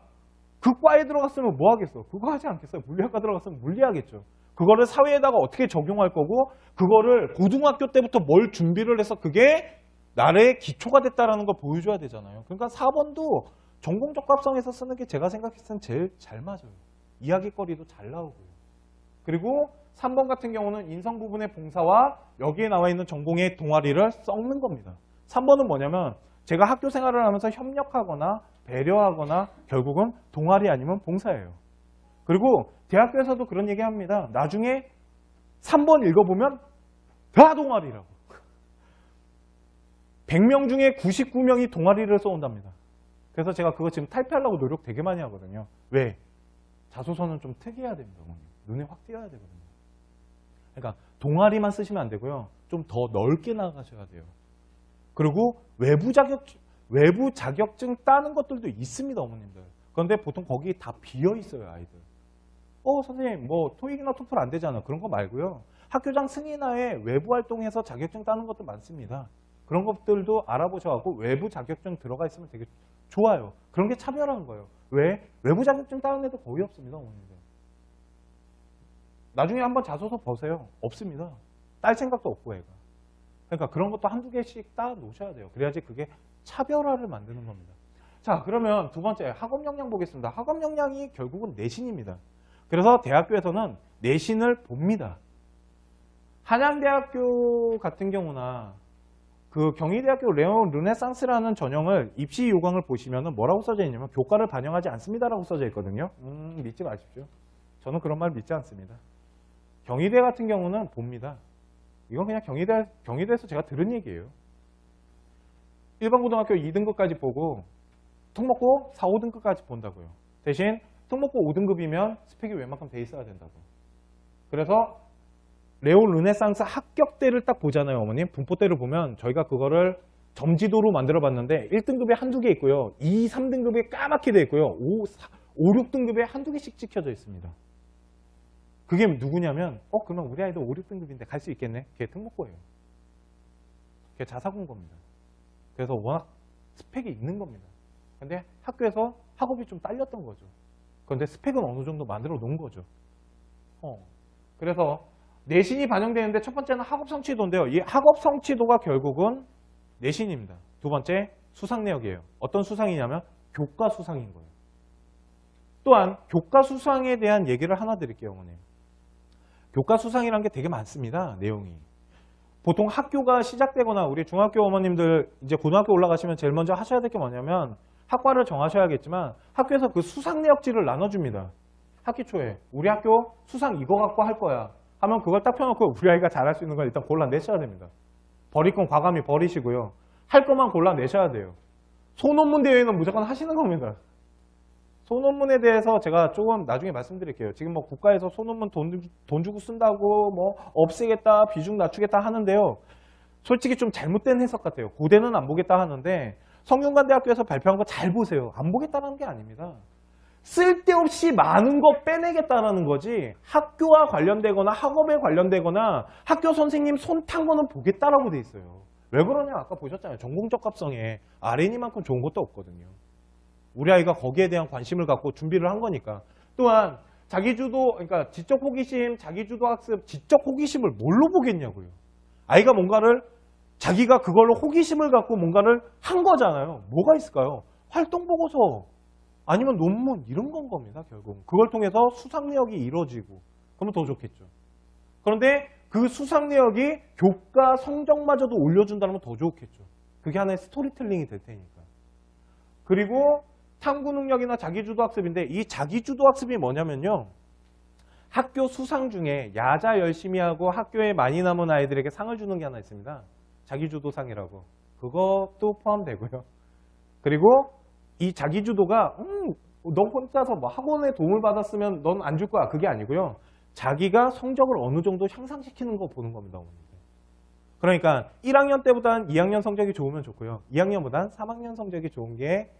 그 과에 들어갔으면 뭐 하겠어? 그거 하지 않겠어요? 물리학과 들어갔으면 물리하겠죠. 그거를 사회에다가 어떻게 적용할 거고 그거를 고등학교 때부터 뭘 준비를 해서 그게 나라의 기초가 됐다는 걸 보여줘야 되잖아요. 그러니까 4번도 전공 적합성에서 쓰는 게 제가 생각했을 땐 제일 잘 맞아요. 이야기거리도 잘 나오고요. 그리고 3번 같은 경우는 인성 부분의 봉사와 여기에 나와 있는 전공의 동아리를 섞는 겁니다. 3번은 뭐냐면 제가 학교 생활을 하면서 협력하거나 배려하거나 결국은 동아리 아니면 봉사예요. 그리고 대학교에서도 그런 얘기 합니다. 나중에 3번 읽어보면 다 동아리라고. 100명 중에 99명이 동아리를 써온답니다. 그래서 제가 그거 지금 탈피하려고 노력 되게 많이 하거든요. 왜? 자소서는 좀 특이해야 됩니다. 눈에 확 띄어야 되거든요. 그러니까 동아리만 쓰시면 안 되고요. 좀 더 넓게 나가셔야 돼요. 그리고 외부 자격증 따는 것들도 있습니다, 어머님들. 그런데 보통 거기 다 비어 있어요, 아이들. 선생님, 뭐 토익이나 토플 안 되잖아. 그런 거 말고요. 학교장 승인하에 외부 활동해서 자격증 따는 것도 많습니다. 그런 것들도 알아보셔갖고 외부 자격증 들어가 있으면 되게 좋아요. 그런 게 차별한 거예요. 왜? 외부 자격증 따는 애도 거의 없습니다, 어머님들. 나중에 한번 자소서 보세요. 없습니다. 딸 생각도 없고 애가. 그러니까 그런 것도 한두 개씩 따 놓으셔야 돼요. 그래야지 그게 차별화를 만드는 겁니다. 자, 그러면 두 번째 학업 역량 보겠습니다. 학업 역량이 결국은 내신입니다. 그래서 대학교에서는 내신을 봅니다. 한양대학교 같은 경우나 그 경희대학교 레온 르네상스라는 전형을 입시 요강을 보시면 뭐라고 써져 있냐면 교과를 반영하지 않습니다라고 써져 있거든요. 믿지 마십시오. 저는 그런 말 믿지 않습니다. 경희대 같은 경우는 봅니다. 이건 그냥 경희대에서 제가 들은 얘기예요. 일반 고등학교 2등급까지 보고 특목고 4, 5등급까지 본다고요. 대신 특목고 5등급이면 스펙이 웬만큼 돼 있어야 된다고. 그래서 레오 르네상스 합격대를 딱 보잖아요, 어머님. 분포대를 보면 저희가 그거를 점지도로 만들어 봤는데 1등급에 한두 개 있고요. 2, 3등급에 까맣게 돼 있고요. 5, 6등급에 한두 개씩 찍혀져 있습니다. 그게 누구냐면 그러면 우리 아이도 5, 6등급인데 갈 수 있겠네. 그게 특목고예요. 그게 자사고입니다. 그래서 워낙 스펙이 있는 겁니다. 근데 학교에서 학업이 좀 딸렸던 거죠. 그런데 스펙은 어느 정도 만들어 놓은 거죠. 그래서 내신이 반영되는데 첫 번째는 학업 성취도인데요. 이 학업 성취도가 결국은 내신입니다. 두 번째 수상 내역이에요. 어떤 수상이냐면 교과 수상인 거예요. 또한 교과 수상에 대한 얘기를 하나 드릴게요, 어머님. 교과 수상이라는 게 되게 많습니다, 내용이. 보통 학교가 시작되거나 우리 중학교 어머님들 이제 고등학교 올라가시면 제일 먼저 하셔야 될 게 뭐냐면 학과를 정하셔야겠지만 학교에서 그 수상 내역지를 나눠줍니다. 학기 초에 우리 학교 수상 이거 갖고 할 거야 하면 그걸 딱 펴놓고 우리 아이가 잘할 수 있는 걸 일단 골라내셔야 됩니다. 버릴 건 과감히 버리시고요. 할 것만 골라내셔야 돼요. 소논문 대회는 무조건 하시는 겁니다. 소논문에 대해서 제가 조금 나중에 말씀드릴게요. 지금 뭐 국가에서 소논문 돈 주고 쓴다고 뭐 없애겠다, 비중 낮추겠다 하는데요. 솔직히 좀 잘못된 해석 같아요. 고대는 안 보겠다 하는데 성균관대학교에서 발표한 거 잘 보세요. 안 보겠다는 게 아닙니다. 쓸데없이 많은 거 빼내겠다라는 거지 학교와 관련되거나 학업에 관련되거나 학교 선생님 손 탄 거는 보겠다라고 돼 있어요. 왜 그러냐? 아까 보셨잖아요. 전공적합성에 RN이만큼 좋은 것도 없거든요. 우리 아이가 거기에 대한 관심을 갖고 준비를 한 거니까. 또한 자기주도, 그러니까 지적 호기심, 자기주도 학습, 지적 호기심을 뭘로 보겠냐고요. 아이가 뭔가를 자기가 그걸로 호기심을 갖고 뭔가를 한 거잖아요. 뭐가 있을까요? 활동 보고서 아니면 논문 이런 건 겁니다. 결국 그걸 통해서 수상 내역이 이루어지고 그러면 더 좋겠죠. 그런데 그 수상 내역이 교과 성적마저도 올려준다면 더 좋겠죠. 그게 하나의 스토리텔링이 될 테니까. 그리고 탐구 능력이나 자기주도 학습인데 이 자기주도 학습이 뭐냐면요. 학교 수상 중에 야자 열심히 하고 학교에 많이 남은 아이들에게 상을 주는 게 하나 있습니다. 자기주도상이라고. 그것도 포함되고요. 그리고 이 자기주도가 너 혼자서 뭐 학원에 도움을 받았으면 넌 안 줄 거야. 그게 아니고요. 자기가 성적을 어느 정도 향상시키는 거 보는 겁니다. 그러니까 1학년 때보다는 2학년 성적이 좋으면 좋고요. 2학년보다는 3학년 성적이 좋은 게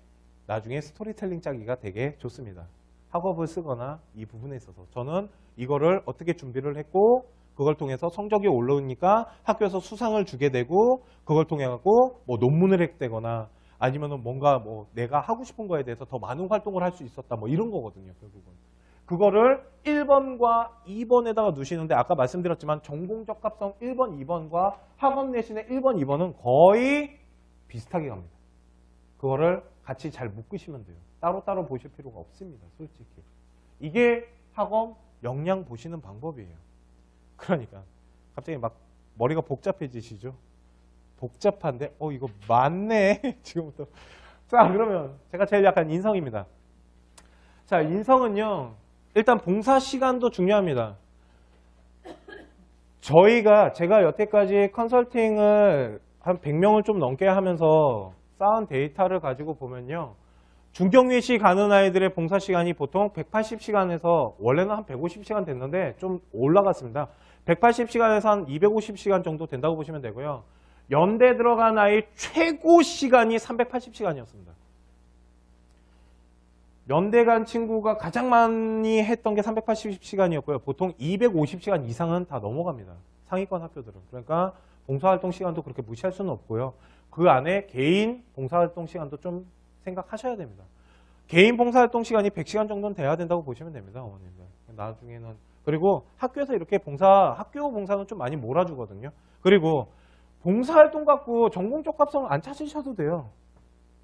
나중에 스토리텔링 짜기가 되게 좋습니다. 학업을 쓰거나 이 부분에 있어서 저는 이거를 어떻게 준비를 했고 그걸 통해서 성적이 올라오니까 학교에서 수상을 주게 되고 그걸 통해 갖고 뭐 논문을 획되거나 아니면은 뭔가 뭐 내가 하고 싶은 거에 대해서 더 많은 활동을 할 수 있었다 뭐 이런 거거든요. 결국은 그거를 1번과 2번에다가 두시는데 아까 말씀드렸지만 전공적합성 1번, 2번과 학업 내신의 1번, 2번은 거의 비슷하게 갑니다. 그거를 같이 잘 묶으시면 돼요. 따로따로 보실 필요가 없습니다. 솔직히. 이게 학업 역량 보시는 방법이에요. 그러니까 갑자기 막 머리가 복잡해지시죠? 복잡한데 이거 맞네. 지금부터. 자, 그러면 제가 제일 약간 인성입니다. 자, 인성은요. 일단 봉사 시간도 중요합니다. 제가 여태까지 컨설팅을 한 100명을 좀 넘게 하면서 쌓은 데이터를 가지고 보면요. 중경외시 가는 아이들의 봉사 시간이 보통 180시간에서 원래는 한 150시간 됐는데 좀 올라갔습니다. 180시간에서 한 250시간 정도 된다고 보시면 되고요. 연대 들어간 아이 최고 시간이 380시간이었습니다. 연대 간 친구가 가장 많이 했던 게 380시간이었고요. 보통 250시간 이상은 다 넘어갑니다. 상위권 학교들은. 그러니까 봉사활동 시간도 그렇게 무시할 수는 없고요. 그 안에 개인 봉사활동 시간도 좀 생각하셔야 됩니다. 개인 봉사활동 시간이 100시간 정도는 돼야 된다고 보시면 됩니다. 어머님들. 나중에는. 그리고 학교에서 이렇게 학교 봉사는 좀 많이 몰아주거든요. 그리고 봉사활동 갖고 전공적합성 안 찾으셔도 돼요.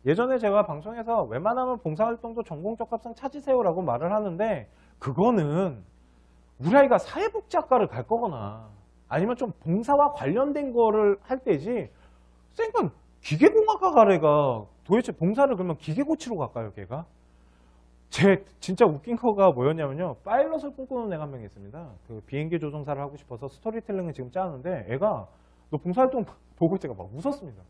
예전에 제가 방송에서 웬만하면 봉사활동도 전공적합성 찾으세요라고 말을 하는데 그거는 우리 아이가 사회복지학과를 갈 거거나 아니면 좀 봉사와 관련된 거를 할 때지 쌩깐 기계공학과 가래가 도대체 봉사를 그러면 기계 고치러 갈까요, 걔가? 제 진짜 웃긴 거가 뭐였냐면요. 파일럿을 꿈꾸는 애가 한 명 있습니다. 그 비행기 조종사를 하고 싶어서 스토리텔링을 지금 짜는데 애가 너 봉사활동 보고 제가 막 웃었습니다.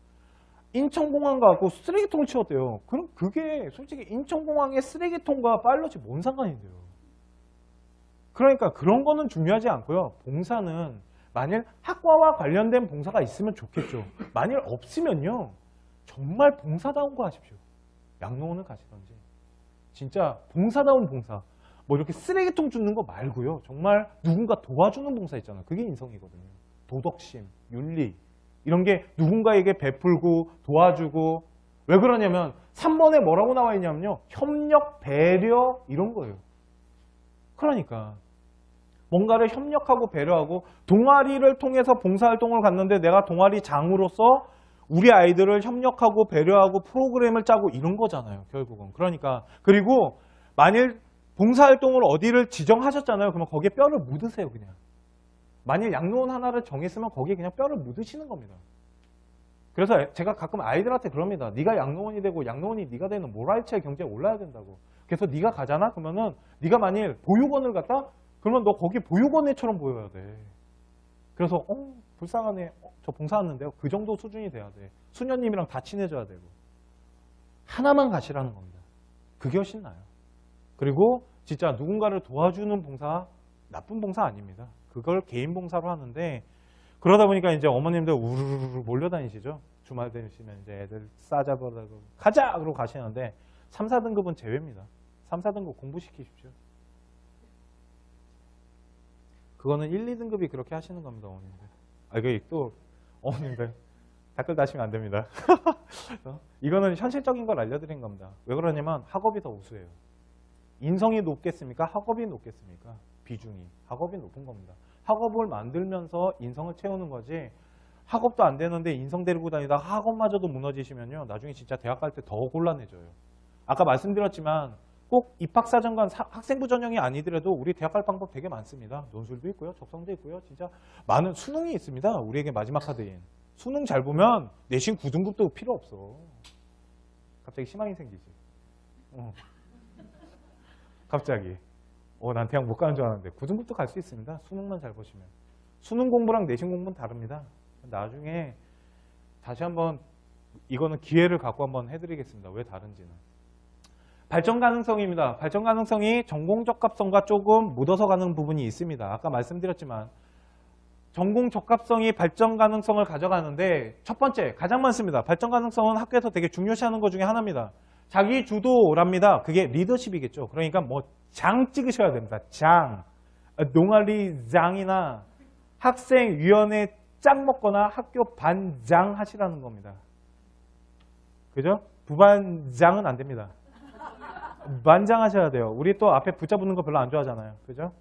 인천공항 가고 쓰레기통을 치웠대요. 그럼 그게 솔직히 인천공항의 쓰레기통과 파일럿이 뭔 상관인데요. 그러니까 그런 거는 중요하지 않고요. 봉사는 만일 학과와 관련된 봉사가 있으면 좋겠죠. 만일 없으면요. 정말 봉사다운 거 하십시오. 양로원을 가시던지. 진짜 봉사다운 봉사. 뭐 이렇게 쓰레기통 줍는 거 말고요. 정말 누군가 도와주는 봉사 있잖아요. 그게 인성이거든요. 도덕심, 윤리 이런 게 누군가에게 베풀고 도와주고 왜 그러냐면 3번에 뭐라고 나와 있냐면요. 협력, 배려 이런 거예요. 그러니까 뭔가를 협력하고 배려하고 동아리를 통해서 봉사활동을 갔는데 내가 동아리 장으로서 우리 아이들을 협력하고 배려하고 프로그램을 짜고 이런 거잖아요. 결국은. 그러니까 그리고 만일 봉사활동을 어디를 지정하셨잖아요. 그러면 거기에 뼈를 묻으세요. 그냥. 만일 양로원 하나를 정했으면 거기에 그냥 뼈를 묻으시는 겁니다. 그래서 제가 가끔 아이들한테 그럽니다. 네가 양로원이 되고 양로원이 네가 되는 모랄체의 경제에 올라야 된다고. 그래서 네가 가잖아? 그러면은 네가 만일 보육원을 갔다? 그러면 너 거기 보육원 애처럼 보여야 돼. 그래서 불쌍하네. 저 봉사하는데요. 그 정도 수준이 돼야 돼. 수녀님이랑 다 친해져야 되고. 하나만 가시라는 겁니다. 그게 훨씬 나아요. 그리고 진짜 누군가를 도와주는 봉사, 나쁜 봉사 아닙니다. 그걸 개인 봉사로 하는데 그러다 보니까 이제 어머님들 우르르 몰려다니시죠. 주말 되시면 이제 애들 싸잡으라고 가자! 그러고 가시는데 3, 4등급은 제외입니다. 3, 4등급 공부시키십시오. 그거는 1, 2등급이 그렇게 하시는 겁니다, 어머님들. 이게 또 어머님들 댓글 다시면 안 됩니다. 이거는 현실적인 걸 알려드린 겁니다. 왜 그러냐면 학업이 더 우수해요. 인성이 높겠습니까? 학업이 높겠습니까? 비중이. 학업이 높은 겁니다. 학업을 만들면서 인성을 채우는 거지 학업도 안 되는데 인성 데리고 다니다가 학업마저도 무너지시면요. 나중에 진짜 대학 갈 때 더 곤란해져요. 아까 말씀드렸지만 꼭 입학사정관 학생부 전형이 아니더라도 우리 대학 갈 방법 되게 많습니다. 논술도 있고요. 적성도 있고요. 진짜 많은 수능이 있습니다. 우리에게 마지막 카드인. 수능 잘 보면 내신 9등급도 필요 없어. 갑자기 희망이 생기지. 갑자기. 난 대학 못 가는 줄 알았는데 9등급도 갈 수 있습니다. 수능만 잘 보시면. 수능 공부랑 내신 공부는 다릅니다. 나중에 다시 한번 이거는 기회를 갖고 한번 해드리겠습니다. 왜 다른지는. 발전 가능성입니다. 발전 가능성이 전공 적합성과 조금 묻어서 가는 부분이 있습니다. 아까 말씀드렸지만 전공 적합성이 발전 가능성을 가져가는데 첫 번째 가장 많습니다. 발전 가능성은 학교에서 되게 중요시하는 것 중에 하나입니다. 자기 주도랍니다. 그게 리더십이겠죠. 그러니까 뭐 장 찍으셔야 됩니다. 장. 농아리장이나 학생위원회 짱 먹거나 학교 반장 하시라는 겁니다. 그죠? 부반장은 안 됩니다. 반장 하셔야 돼요. 우리 또 앞에 붙잡는 거 별로 안 좋아하잖아요. 그죠?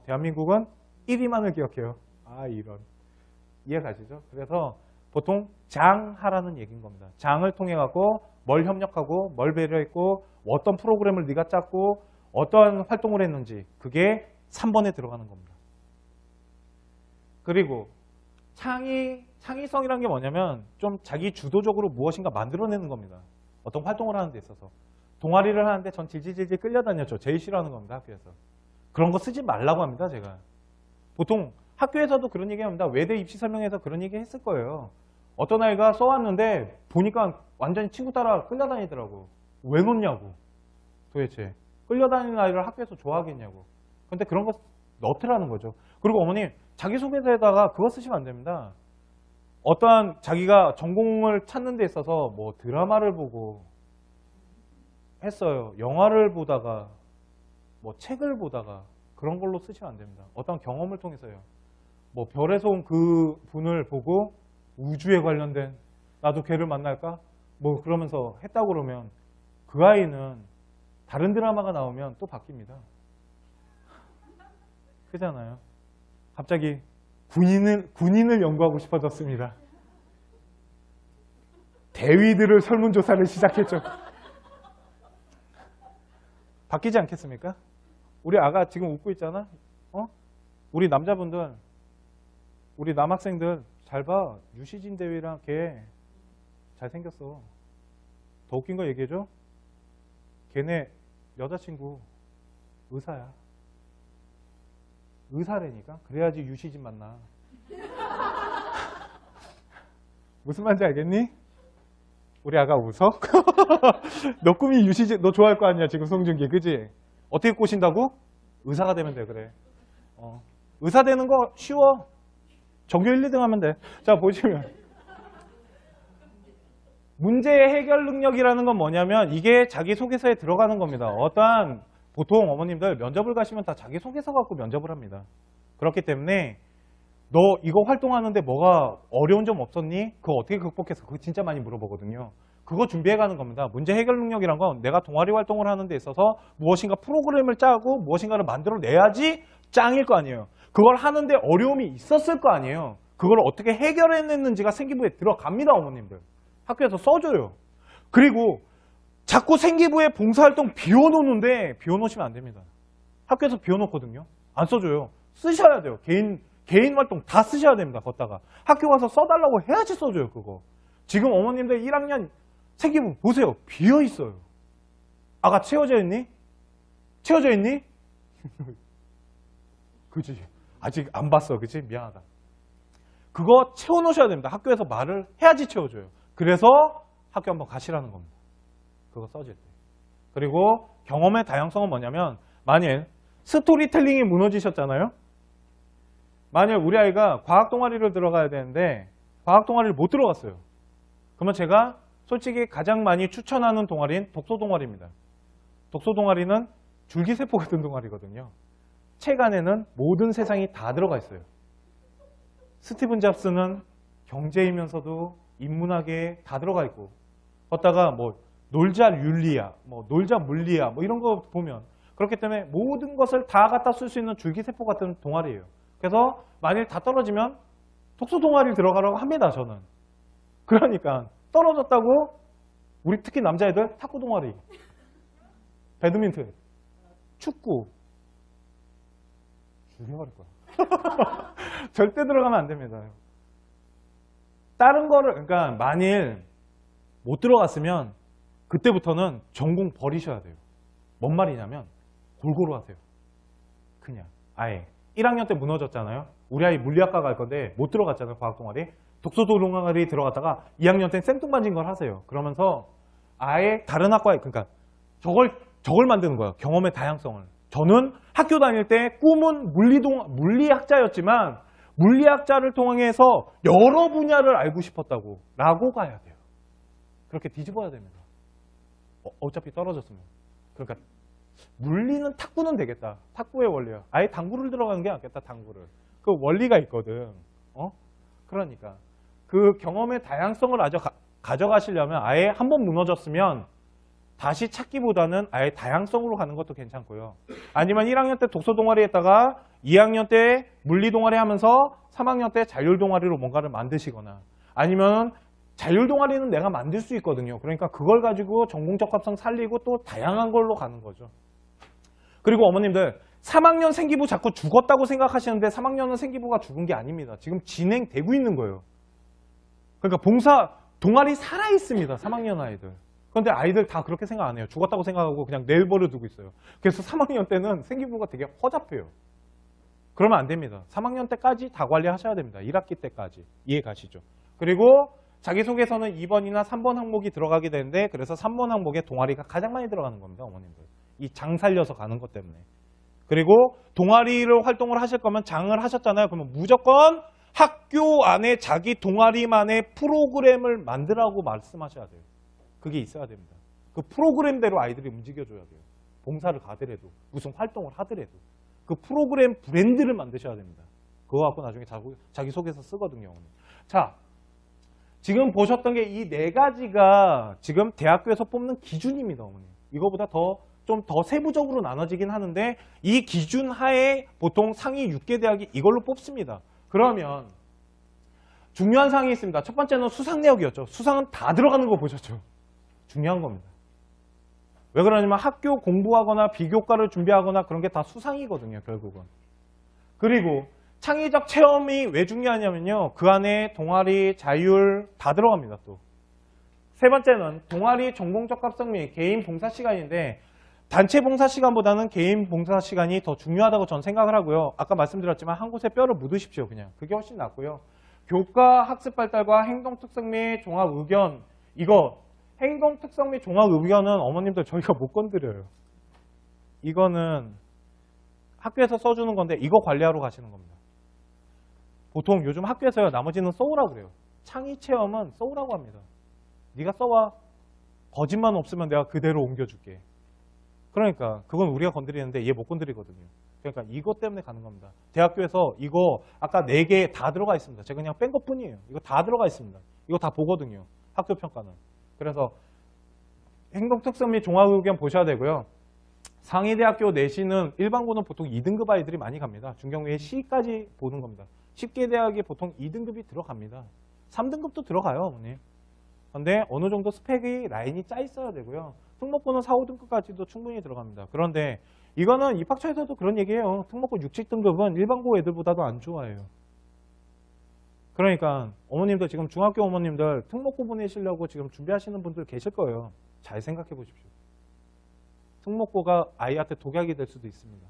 대한민국은 1위만을 기억해요. 이런. 이해 가시죠? 그래서 보통 장하라는 얘기인 겁니다. 장을 통해 갖고 뭘 협력하고 뭘 배려했고 어떤 프로그램을 네가 짰고 어떤 활동을 했는지 그게 3번에 들어가는 겁니다. 그리고 창의성이라는 게 뭐냐면 좀 자기 주도적으로 무엇인가 만들어내는 겁니다. 어떤 활동을 하는 데 있어서. 동아리를 하는데 전 질질질질 끌려다녔죠. 제일 싫어하는 겁니다. 학교에서. 그런 거 쓰지 말라고 합니다. 제가. 보통 학교에서도 그런 얘기 합니다. 외대 입시 설명회에서 그런 얘기 했을 거예요. 어떤 아이가 써왔는데 보니까 완전히 친구 따라 끌려다니더라고. 왜 놓냐고. 도대체. 끌려다니는 아이를 학교에서 좋아하겠냐고. 근데 그런 거 넣더라는 거죠. 그리고 어머님 자기소개서에다가 그거 쓰시면 안 됩니다. 어떠한 자기가 전공을 찾는 데 있어서 뭐 드라마를 보고 했어요. 영화를 보다가 뭐 책을 보다가 그런 걸로 쓰시면 안 됩니다. 어떤 경험을 통해서요. 뭐 별에서 온 그 분을 보고 우주에 관련된 나도 걔를 만날까? 뭐 그러면서 했다고 그러면 그 아이는 다른 드라마가 나오면 또 바뀝니다. 그잖아요. 갑자기 군인을 연구하고 싶어졌습니다. 대위들을 설문조사를 시작했죠. 바뀌지 않겠습니까? 우리 아가 지금 웃고 있잖아. 우리 남자분들, 우리 남학생들 잘 봐. 유시진 대위랑 걔 잘생겼어. 더 웃긴 거 얘기해줘. 걔네 여자친구 의사야. 의사라니까? 그래야지 유시진 만나. 무슨 말인지 알겠니? 우리 아가 웃어? 너 꿈이 유시진, 너 좋아할 거 아니야, 지금 송중기, 그지? 어떻게 꼬신다고? 의사가 되면 돼, 그래. 의사 되는 거 쉬워. 전교 1, 2등 하면 돼. 자, 보시면. 문제의 해결 능력이라는 건 뭐냐면 이게 자기소개서에 들어가는 겁니다. 어떠한 보통 어머님들 면접을 가시면 다 자기소개서 갖고 면접을 합니다. 그렇기 때문에 너 이거 활동하는데 뭐가 어려운 점 없었니? 그거 어떻게 극복했어? 그거 진짜 많이 물어보거든요. 그거 준비해가는 겁니다. 문제 해결 능력이란 건 내가 동아리 활동을 하는 데 있어서 무엇인가 프로그램을 짜고 무엇인가를 만들어내야지 짱일 거 아니에요. 그걸 하는데 어려움이 있었을 거 아니에요. 그걸 어떻게 해결해냈는지가 생기부에 들어갑니다, 어머님들. 학교에서 써줘요. 그리고 자꾸 생기부에 봉사활동 비워놓는데 비워놓으시면 안 됩니다. 학교에서 비워놓거든요. 안 써줘요. 쓰셔야 돼요. 개인 활동 다 쓰셔야 됩니다. 걷다가. 학교 가서 써달라고 해야지 써줘요, 그거. 지금 어머님들 1학년 생기부 보세요. 비어있어요. 아가 채워져 있니? 채워져 있니? 그치. 아직 안 봤어. 그치? 미안하다. 그거 채워놓으셔야 됩니다. 학교에서 말을 해야지 채워줘요. 그래서 학교 한번 가시라는 겁니다. 그거 써질 때. 그리고 경험의 다양성은 뭐냐면 만일 스토리텔링이 무너지셨잖아요. 만일 우리 아이가 과학 동아리를 들어가야 되는데 과학 동아리를 못 들어갔어요. 그러면 제가 솔직히 가장 많이 추천하는 동아리는 독서 동아리입니다. 독서 동아리는 줄기세포 같은 동아리거든요. 책 안에는 모든 세상이 다 들어가 있어요. 스티븐 잡스는 경제이면서도 인문학에 다 들어가 있고 걷다가 뭐 놀자 윤리야, 뭐 놀자 물리야, 뭐 이런 거 보면 그렇기 때문에 모든 것을 다 갖다 쓸 수 있는 줄기세포 같은 동아리예요. 그래서 만일 다 떨어지면 독서 동아리 들어가라고 합니다, 저는. 그러니까 떨어졌다고 우리 특히 남자애들 탁구 동아리, 배드민턴, 축구 죽여버릴 거야. 절대 들어가면 안 됩니다. 다른 거를 그러니까 만일 못 들어갔으면 그때부터는 전공 버리셔야 돼요. 뭔 말이냐면 골고루 하세요. 그냥 아예 1학년 때 무너졌잖아요. 우리 아이 물리학과 갈 건데 못 들어갔잖아요. 과학 동아리. 독서 동아리 들어갔다가 2학년 때 생뚱맞은 걸 하세요. 그러면서 아예 다른 학과에 그러니까 저걸 만드는 거예요. 경험의 다양성을. 저는 학교 다닐 때 꿈은 물리학자였지만 물리학자를 통해서 여러 분야를 알고 싶었다고 라고 가야 돼요. 그렇게 뒤집어야 됩니다. 어차피 떨어졌으면. 그러니까 물리는 탁구는 되겠다. 탁구의 원리야. 아예 당구를 들어가는 게 낫겠다. 당구를. 그 원리가 있거든. 그러니까 그 경험의 다양성을 가져가시려면 아예 한 번 무너졌으면 다시 찾기보다는 아예 다양성으로 가는 것도 괜찮고요. 아니면 1학년 때 독서 동아리 했다가 2학년 때 물리 동아리 하면서 3학년 때 자율 동아리로 뭔가를 만드시거나 아니면 자율 동아리는 내가 만들 수 있거든요. 그러니까 그걸 가지고 전공 적합성 살리고 또 다양한 걸로 가는 거죠. 그리고 어머님들 3학년 생기부 자꾸 죽었다고 생각하시는데 3학년은 생기부가 죽은 게 아닙니다. 지금 진행되고 있는 거예요. 그러니까 봉사 동아리 살아있습니다. 3학년 아이들. 그런데 아이들 다 그렇게 생각 안 해요. 죽었다고 생각하고 그냥 내버려 두고 있어요. 그래서 3학년 때는 생기부가 되게 허잡해요. 그러면 안 됩니다. 3학년 때까지 다 관리하셔야 됩니다. 1학기 때까지. 이해 가시죠? 그리고 자기소개서는 2번이나 3번 항목이 들어가게 되는데 그래서 3번 항목에 동아리가 가장 많이 들어가는 겁니다. 어머님들. 이 장 살려서 가는 것 때문에. 그리고 동아리를 활동을 하실 거면 장을 하셨잖아요. 그러면 무조건 학교 안에 자기 동아리만의 프로그램을 만들라고 말씀하셔야 돼요. 그게 있어야 됩니다. 그 프로그램대로 아이들이 움직여줘야 돼요. 봉사를 가더라도 무슨 활동을 하더라도 그 프로그램 브랜드를 만드셔야 됩니다. 그거 갖고 나중에 자기소개서 쓰거든요. 자, 지금 보셨던 게 이 네 가지가 지금 대학교에서 뽑는 기준입니다. 어머니. 이거보다 좀 더 세부적으로 나눠지긴 하는데 이 기준 하에 보통 상위 6개 대학이 이걸로 뽑습니다. 그러면 중요한 사항이 있습니다. 첫 번째는 수상 내역이었죠. 수상은 다 들어가는 거 보셨죠? 중요한 겁니다. 왜 그러냐면 학교 공부하거나 비교과를 준비하거나 그런 게 다 수상이거든요. 결국은. 그리고 창의적 체험이 왜 중요하냐면요. 그 안에 동아리, 자율 다 들어갑니다. 또. 세 번째는 동아리 전공 적합성 및 개인 봉사 시간인데 단체 봉사 시간보다는 개인 봉사 시간이 더 중요하다고 저는 생각을 하고요. 아까 말씀드렸지만 한 곳에 뼈를 묻으십시오. 그냥 그게 훨씬 낫고요. 교과 학습 발달과 행동 특성 및 종합 의견, 이거 행동 특성 및 종합 의견은 어머님들 저희가 못 건드려요. 이거는 학교에서 써주는 건데 이거 관리하러 가시는 겁니다. 보통 요즘 학교에서요, 나머지는 써오라고 그래요. 창의 체험은 써오라고 합니다. 네가 써와. 거짓말 없으면 내가 그대로 옮겨줄게. 그러니까 그건 우리가 건드리는데 얘 못 건드리거든요. 그러니까 이것 때문에 가는 겁니다. 대학교에서 이거 아까 4개 다 들어가 있습니다. 제가 그냥 뺀 것뿐이에요. 이거 다 들어가 있습니다. 이거 다 보거든요. 학교 평가는. 그래서 행동 특성 및 종합 의견 보셔야 되고요. 상위대학교 내신은 일반고는 보통 2등급 아이들이 많이 갑니다. 중경외에 C까지 보는 겁니다. 10개 대학에 보통 2등급이 들어갑니다. 3등급도 들어가요, 어머님. 근데 어느 정도 스펙이 라인이 짜 있어야 되고요. 특목고는 4, 5등급까지도 충분히 들어갑니다. 그런데 이거는 입학처에서도 그런 얘기예요. 특목고 6, 7등급은 일반고 애들보다도 안 좋아해요. 그러니까 어머님들 지금 중학교 어머님들 특목고 보내시려고 지금 준비하시는 분들 계실 거예요. 잘 생각해 보십시오. 특목고가 아이한테 독약이 될 수도 있습니다.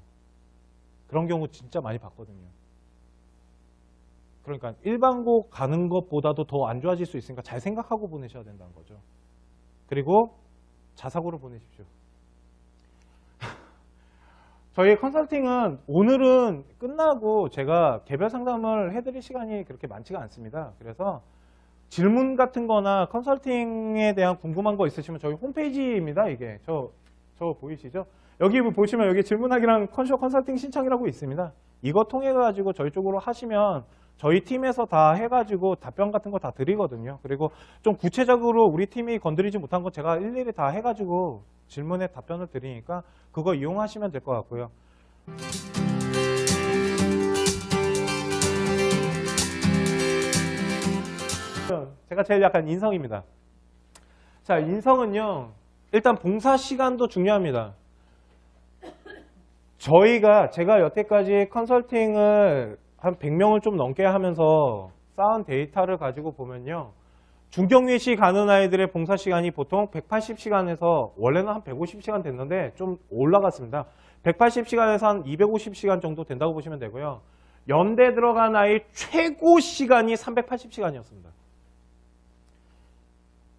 그런 경우 진짜 많이 봤거든요. 그러니까 일반고 가는 것보다도 더 안 좋아질 수 있으니까 잘 생각하고 보내셔야 된다는 거죠. 그리고 자사고를 보내십시오. 저희 컨설팅은 오늘은 끝나고 제가 개별 상담을 해드릴 시간이 그렇게 많지가 않습니다. 그래서 질문 같은 거나 컨설팅에 대한 궁금한 거 있으시면 저희 홈페이지입니다. 이게 저 보이시죠? 여기 보시면 여기 질문하기랑 컨설팅 신청이라고 있습니다. 이거 통해 가지고 저희 쪽으로 하시면 저희 팀에서 다 해가지고 답변 같은 거 다 드리거든요. 그리고 좀 구체적으로 우리 팀이 건드리지 못한 거 제가 일일이 다 해가지고 질문에 답변을 드리니까 그거 이용하시면 될 것 같고요. 제가 제일 약간 인성입니다. 자, 인성은요. 일단 봉사 시간도 중요합니다. 제가 여태까지 컨설팅을 한 100명을 좀 넘게 하면서 쌓은 데이터를 가지고 보면요. 중경외시 가는 아이들의 봉사 시간이 보통 180시간에서 원래는 한 150시간 됐는데 좀 올라갔습니다. 180시간에서 한 250시간 정도 된다고 보시면 되고요. 연대 들어간 아이 최고 시간이 380시간이었습니다.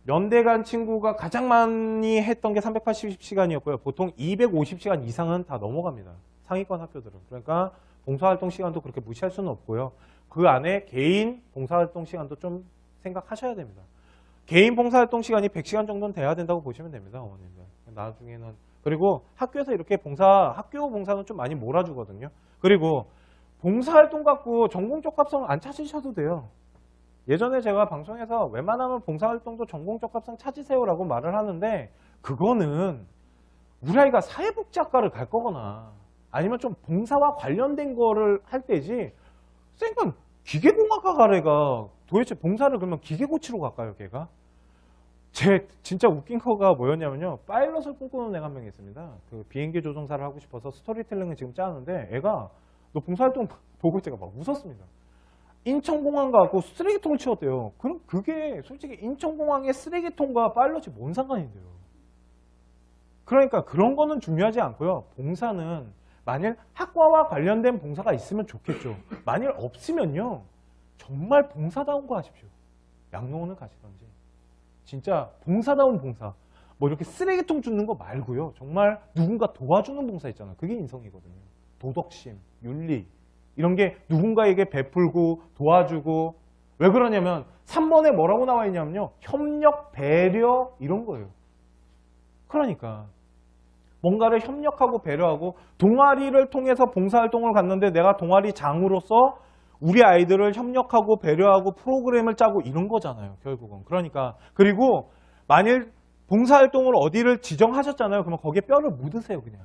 연대 간 친구가 가장 많이 했던 게 380시간이었고요. 보통 250시간 이상은 다 넘어갑니다. 상위권 학교들은. 그러니까 봉사활동 시간도 그렇게 무시할 수는 없고요. 그 안에 개인 봉사활동 시간도 좀 생각하셔야 됩니다. 개인 봉사활동 시간이 100시간 정도는 돼야 된다고 보시면 됩니다. 어머님들. 나중에는. 그리고 학교에서 이렇게 학교 봉사는 좀 많이 몰아주거든요. 그리고 봉사활동 갖고 전공적 합성 안 찾으셔도 돼요. 예전에 제가 방송에서 웬만하면 봉사활동도 전공적 합성 찾으세요라고 말을 하는데 그거는 우리 아이가 사회복지학과를 갈 거거나 아니면 좀 봉사와 관련된 거를 할 때지 쌩깐 기계공학과 가래가 도대체 봉사를 그러면 기계고치로 갈까요, 걔가? 진짜 웃긴 거가 뭐였냐면요. 파일럿을 꿈꾸는 애가 한 명 있습니다. 그 비행기 조종사를 하고 싶어서 스토리텔링을 지금 짜는데 애가 너 봉사활동 보고 제가 막 웃었습니다. 인천공항 가고 쓰레기통을 치웠대요. 그럼 그게 솔직히 인천공항의 쓰레기통과 파일럿이 뭔 상관인데요. 그러니까 그런 거는 중요하지 않고요. 봉사는 만일 학과와 관련된 봉사가 있으면 좋겠죠. 만일 없으면요. 정말 봉사다운 거 하십시오. 양로원을 가시던지. 진짜 봉사다운 봉사. 뭐 이렇게 쓰레기통 줍는 거 말고요. 정말 누군가 도와주는 봉사 있잖아요. 그게 인성이거든요. 도덕심, 윤리. 이런 게 누군가에게 베풀고 도와주고. 왜 그러냐면 3번에 뭐라고 나와 있냐면요. 협력, 배려 이런 거예요. 그러니까 뭔가를 협력하고 배려하고 동아리를 통해서 봉사활동을 갔는데 내가 동아리 장으로서 우리 아이들을 협력하고 배려하고 프로그램을 짜고 이런 거잖아요. 결국은. 그러니까 그리고 만일 봉사활동을 어디를 지정하셨잖아요. 그러면 거기에 뼈를 묻으세요. 그냥.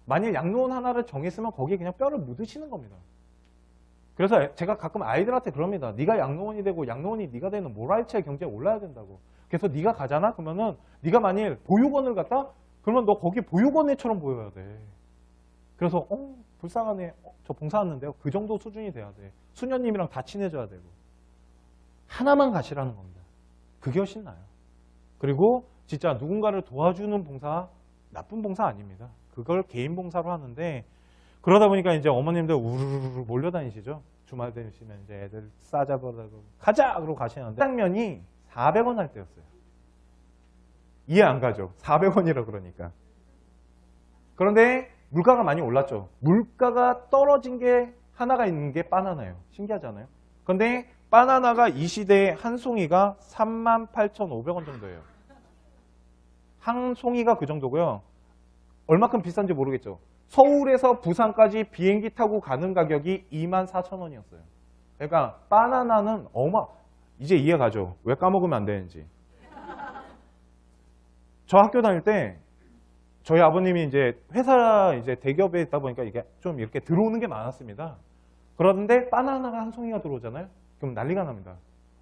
만일 양로원 하나를 정했으면 거기에 그냥 뼈를 묻으시는 겁니다. 그래서 제가 가끔 아이들한테 그럽니다. 네가 양로원이 되고 양로원이 네가 되는 모랄체의 경제에 올라야 된다고. 그래서 네가 가잖아? 그러면은 네가 만일 보육원을 갔다? 그러면 너 거기 보육원 애처럼 보여야 돼. 그래서 불쌍하네. 저 봉사 왔는데요. 그 정도 수준이 돼야 돼. 수녀님이랑 다 친해져야 되고. 하나만 가시라는 겁니다. 그게 훨씬 나아요. 그리고 진짜 누군가를 도와주는 봉사 나쁜 봉사 아닙니다. 그걸 개인 봉사로 하는데 그러다 보니까 이제 어머님들 우르르 몰려다니시죠. 주말 되시면 이제 애들 싸잡으라고 가자! 그러고 가시는데 짜장면이 400원 할 때였어요. 이해 안 가죠? 400원이라 그러니까. 그런데 물가가 많이 올랐죠. 물가가 떨어진 게 하나가 있는 게 바나나예요. 신기하잖아요. 그런데 바나나가 이 시대에 한 송이가 38,500원 정도예요. 한 송이가 그 정도고요. 얼마큼 비싼지 모르겠죠. 서울에서 부산까지 비행기 타고 가는 가격이 24,000원이었어요. 그러니까 바나나는 이제 이해가죠. 왜 까먹으면 안 되는지. 저 학교 다닐 때 저희 아버님이 이제 회사 이제 대기업에 있다 보니까 이게 좀 이렇게 들어오는 게 많았습니다. 그런데 바나나가 한 송이가 들어오잖아요. 그럼 난리가 납니다.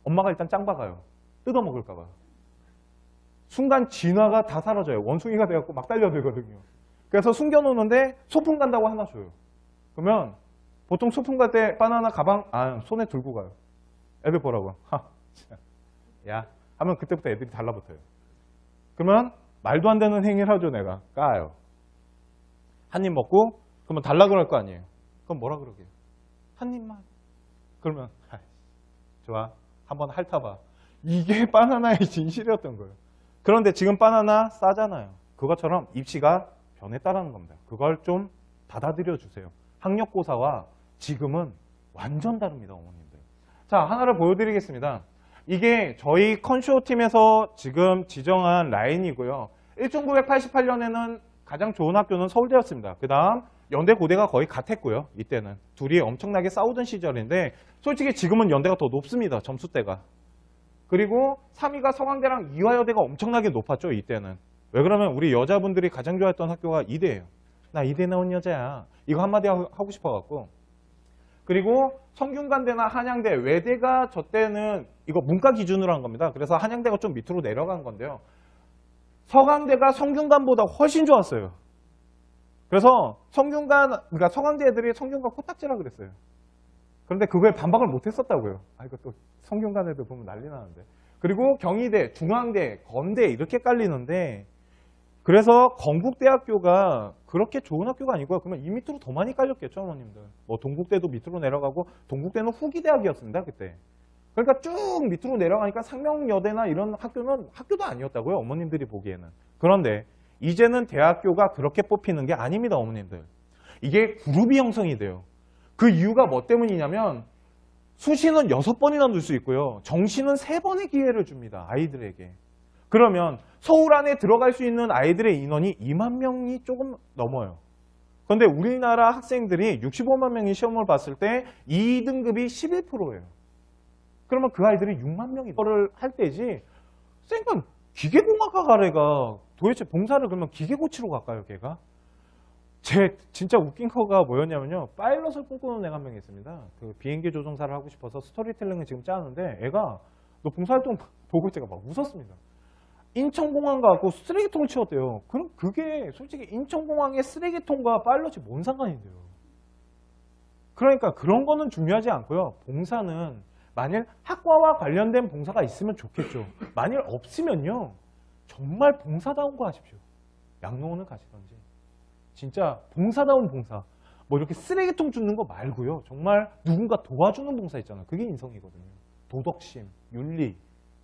엄마가 일단 짱 박아요. 뜯어 먹을까 봐. 순간 진화가 다 사라져요. 원숭이가 돼갖고 막 달려들거든요. 그래서 숨겨놓는데 소풍 간다고 하나 줘요. 그러면 보통 소풍 갈 때 바나나 가방 손에 들고 가요. 애들 보라고. 야 하면 그때부터 애들이 달라붙어요. 그러면 말도 안 되는 행위를 하죠. 내가 까요. 한 입 먹고 그러면 달라 그럴 거 아니에요. 그럼 뭐라 그러게요? 한 입만. 그러면 좋아. 한번 핥아봐. 이게 바나나의 진실이었던 거예요. 그런데 지금 바나나 싸잖아요. 그것처럼 입시가 변했다는 겁니다. 그걸 좀 받아들여 주세요. 학력고사와 지금은 완전 다릅니다. 어머님들. 자, 하나를 보여드리겠습니다. 이게 저희 컨쇼팀에서 지금 지정한 라인이고요. 1988년에는 가장 좋은 학교는 서울대였습니다. 그 다음 연대 고대가 거의 같았고요. 이때는 둘이 엄청나게 싸우던 시절인데 솔직히 지금은 연대가 더 높습니다. 점수대가. 그리고 3위가 서강대랑 이화여대가 엄청나게 높았죠. 이때는. 왜 그러면 우리 여자분들이 가장 좋아했던 학교가 이대예요. 나 이대 나온 여자야. 이거 한마디 하고 싶어갖고. 그리고 성균관대나 한양대, 외대가 저 때는 이거 문과 기준으로 한 겁니다. 그래서 한양대가 좀 밑으로 내려간 건데요. 서강대가 성균관보다 훨씬 좋았어요. 그래서 그러니까 서강대 애들이 성균관 코딱지라 그랬어요. 그런데 그거에 반박을 못 했었다고요. 이거 또 성균관 애들 보면 난리 나는데. 그리고 경희대, 중앙대, 건대 이렇게 깔리는데 그래서 건국대학교가 그렇게 좋은 학교가 아니고요. 그러면 이 밑으로 더 많이 깔렸겠죠, 어머님들. 뭐 동국대도 밑으로 내려가고 동국대는 후기 대학이었습니다, 그때. 그러니까 쭉 밑으로 내려가니까 상명여대나 이런 학교는 학교도 아니었다고요, 어머님들이 보기에는. 그런데 이제는 대학교가 그렇게 뽑히는 게 아닙니다, 어머님들. 이게 그룹이 형성이 돼요. 그 이유가 뭐 때문이냐면 수시는 6번이나 넣을 수 있고요. 정시는 3번의 기회를 줍니다, 아이들에게. 그러면 서울 안에 들어갈 수 있는 아이들의 인원이 2만 명이 조금 넘어요. 그런데 우리나라 학생들이 65만 명이 시험을 봤을 때 2등급이 11%예요. 그러면 그 아이들이 6만 명이 이거를 할 때지. 쌩깐 기계공학과 가래가 도대체 봉사를 그러면 기계 고치러 갈까요, 걔가? 진짜 웃긴 거가 뭐였냐면요. 파일럿을 꿈꾸는 애가 한 명 있습니다. 그 비행기 조종사를 하고 싶어서 스토리텔링을 지금 짜는데 애가 너 봉사활동 보고 있을 때가 막 웃었습니다. 인천공항 가고 쓰레기통을 치웠대요. 그럼 그게 솔직히 인천공항의 쓰레기통과 파일럿이 뭔 상관인데요. 그러니까 그런 거는 중요하지 않고요. 봉사는 만일 학과와 관련된 봉사가 있으면 좋겠죠. 만일 없으면요. 정말 봉사다운 거 하십시오. 양로원을 가시던지. 진짜 봉사다운 봉사. 뭐 이렇게 쓰레기통 줍는 거 말고요. 정말 누군가 도와주는 봉사 있잖아요. 그게 인성이거든요. 도덕심, 윤리.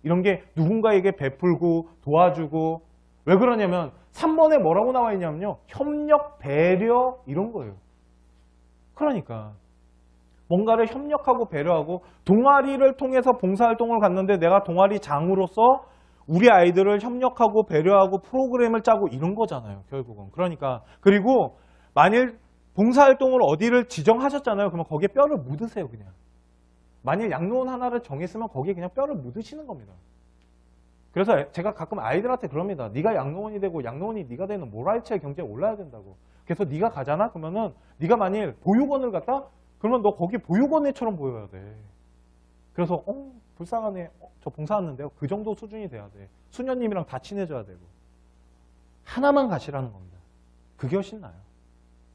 이런 게 누군가에게 베풀고 도와주고. 왜 그러냐면 3번에 뭐라고 나와 있냐면요. 협력, 배려 이런 거예요. 그러니까 뭔가를 협력하고 배려하고 동아리를 통해서 봉사활동을 갔는데 내가 동아리 장으로서 우리 아이들을 협력하고 배려하고 프로그램을 짜고 이런 거잖아요. 결국은. 그러니까 그리고 만일 봉사활동을 어디를 지정하셨잖아요. 그러면 거기에 뼈를 묻으세요. 그냥. 만일 양로원 하나를 정했으면 거기에 그냥 뼈를 묻으시는 겁니다. 그래서 제가 가끔 아이들한테 그럽니다. 네가 양로원이 되고 양로원이 네가 되는 모랄체 경제에 올라야 된다고. 그래서 네가 가잖아? 그러면은 네가 만일 보육원을 갔다? 그러면 너 거기 보육원애처럼 보여야 돼. 그래서 불쌍하네. 저 봉사 왔는데요. 그 정도 수준이 돼야 돼. 수녀님이랑 다 친해져야 되고. 하나만 가시라는 겁니다. 그게 훨씬 나아요.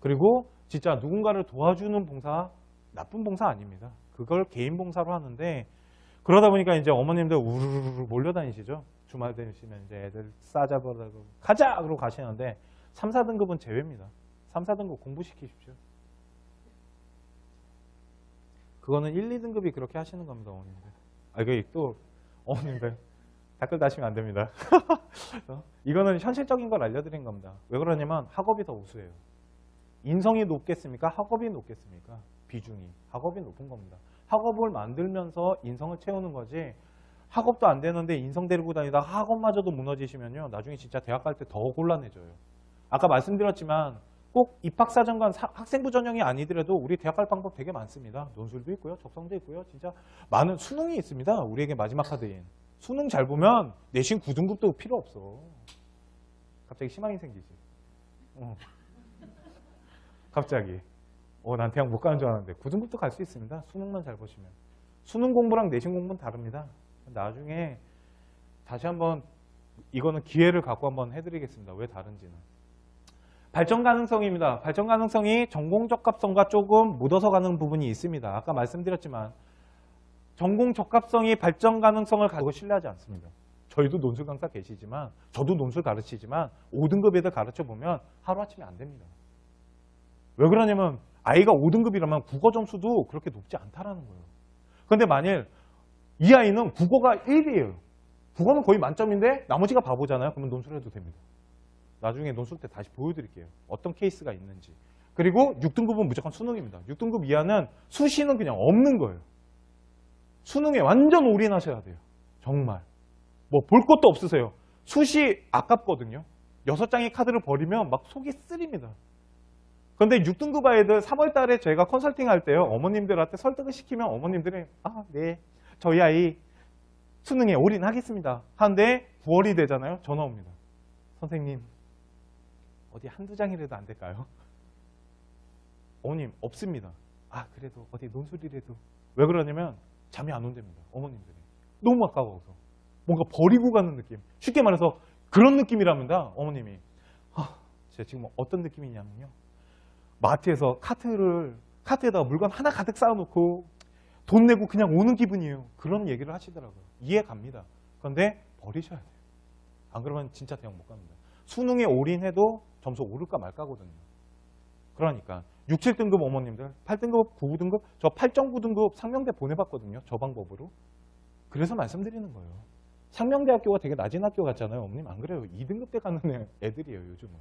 그리고 진짜 누군가를 도와주는 봉사, 나쁜 봉사 아닙니다. 그걸 개인 봉사로 하는데 그러다 보니까 이제 어머님들 우르르 몰려다니시죠. 주말 되시면 이제 애들 싸잡으라고 가자! 그러고 가시는데 3, 4등급은 제외입니다. 3, 4등급 공부시키십시오. 그거는 1, 2등급이 그렇게 하시는 겁니다, 어머님들. 이게 또 어머님들 댓글 다시면 안 됩니다. 이거는 현실적인 걸 알려드린 겁니다. 왜 그러냐면 학업이 더 우수해요. 인성이 높겠습니까? 학업이 높겠습니까? 비중이. 학업이 높은 겁니다. 학업을 만들면서 인성을 채우는 거지 학업도 안 되는데 인성 데리고 다니다가 학업마저도 무너지시면요. 나중에 진짜 대학 갈 때 더 곤란해져요. 아까 말씀드렸지만 꼭 입학사정관 학생부 전형이 아니더라도 우리 대학 갈 방법 되게 많습니다. 논술도 있고요. 적성도 있고요. 진짜 많은 수능이 있습니다. 우리에게 마지막 카드인. 수능 잘 보면 내신 9등급도 필요 없어. 갑자기 희망이 생기지. 갑자기. 난 대학 못 가는 줄 알았는데 9등급도 갈 수 있습니다. 수능만 잘 보시면. 수능 공부랑 내신 공부는 다릅니다. 나중에 다시 한번 이거는 기회를 갖고 한번 해드리겠습니다. 왜 다른지는. 발전 가능성입니다. 발전 가능성이 전공 적합성과 조금 묻어서 가는 부분이 있습니다. 아까 말씀드렸지만 전공 적합성이 발전 가능성을 가지고 신뢰하지 않습니다. 저희도 논술 강사 계시지만 저도 논술 가르치지만 5등급 애들 가르쳐보면 하루아침에 안 됩니다. 왜 그러냐면 아이가 5등급이라면 국어 점수도 그렇게 높지 않다라는 거예요. 그런데 만일 이 아이는 국어가 1이에요. 국어는 거의 만점인데 나머지가 바보잖아요. 그러면 논술해도 됩니다. 나중에 논술 때 다시 보여드릴게요. 어떤 케이스가 있는지. 그리고 6등급은 무조건 수능입니다. 6등급 이하는 수시는 그냥 없는 거예요. 수능에 완전 올인하셔야 돼요. 정말. 뭐 볼 것도 없으세요. 수시 아깝거든요. 6장의 카드를 버리면 막 속이 쓰립니다. 그런데 6등급 아이들 3월 달에 제가 컨설팅 할 때요. 어머님들한테 설득을 시키면 어머님들이 네. 저희 아이 수능에 올인하겠습니다. 하는데 9월이 되잖아요. 전화 옵니다. 선생님 어디 한두 장이라도 안 될까요? 어머님 없습니다. 그래도 어디 논술이라도. 왜 그러냐면 잠이 안 온답니다. 어머님들이. 너무 아까워서. 뭔가 버리고 가는 느낌. 쉽게 말해서 그런 느낌이랍니다. 어머님이. 제가 지금 어떤 느낌이냐면요. 마트에서 카트에다가 물건 하나 가득 쌓아놓고 돈 내고 그냥 오는 기분이에요. 그런 얘기를 하시더라고요. 이해 갑니다. 그런데 버리셔야 돼요. 안 그러면 진짜 대학 못 갑니다. 수능에 올인해도 점수 오를까 말까거든요. 그러니까 6, 7등급 어머님들, 8등급, 9등급, 저 8.9등급 상명대 보내봤거든요. 저 방법으로. 그래서 말씀드리는 거예요. 상명대학교가 되게 낮은 학교 같잖아요. 어머님 안 그래요. 2등급 때 가는 애들이에요. 요즘은.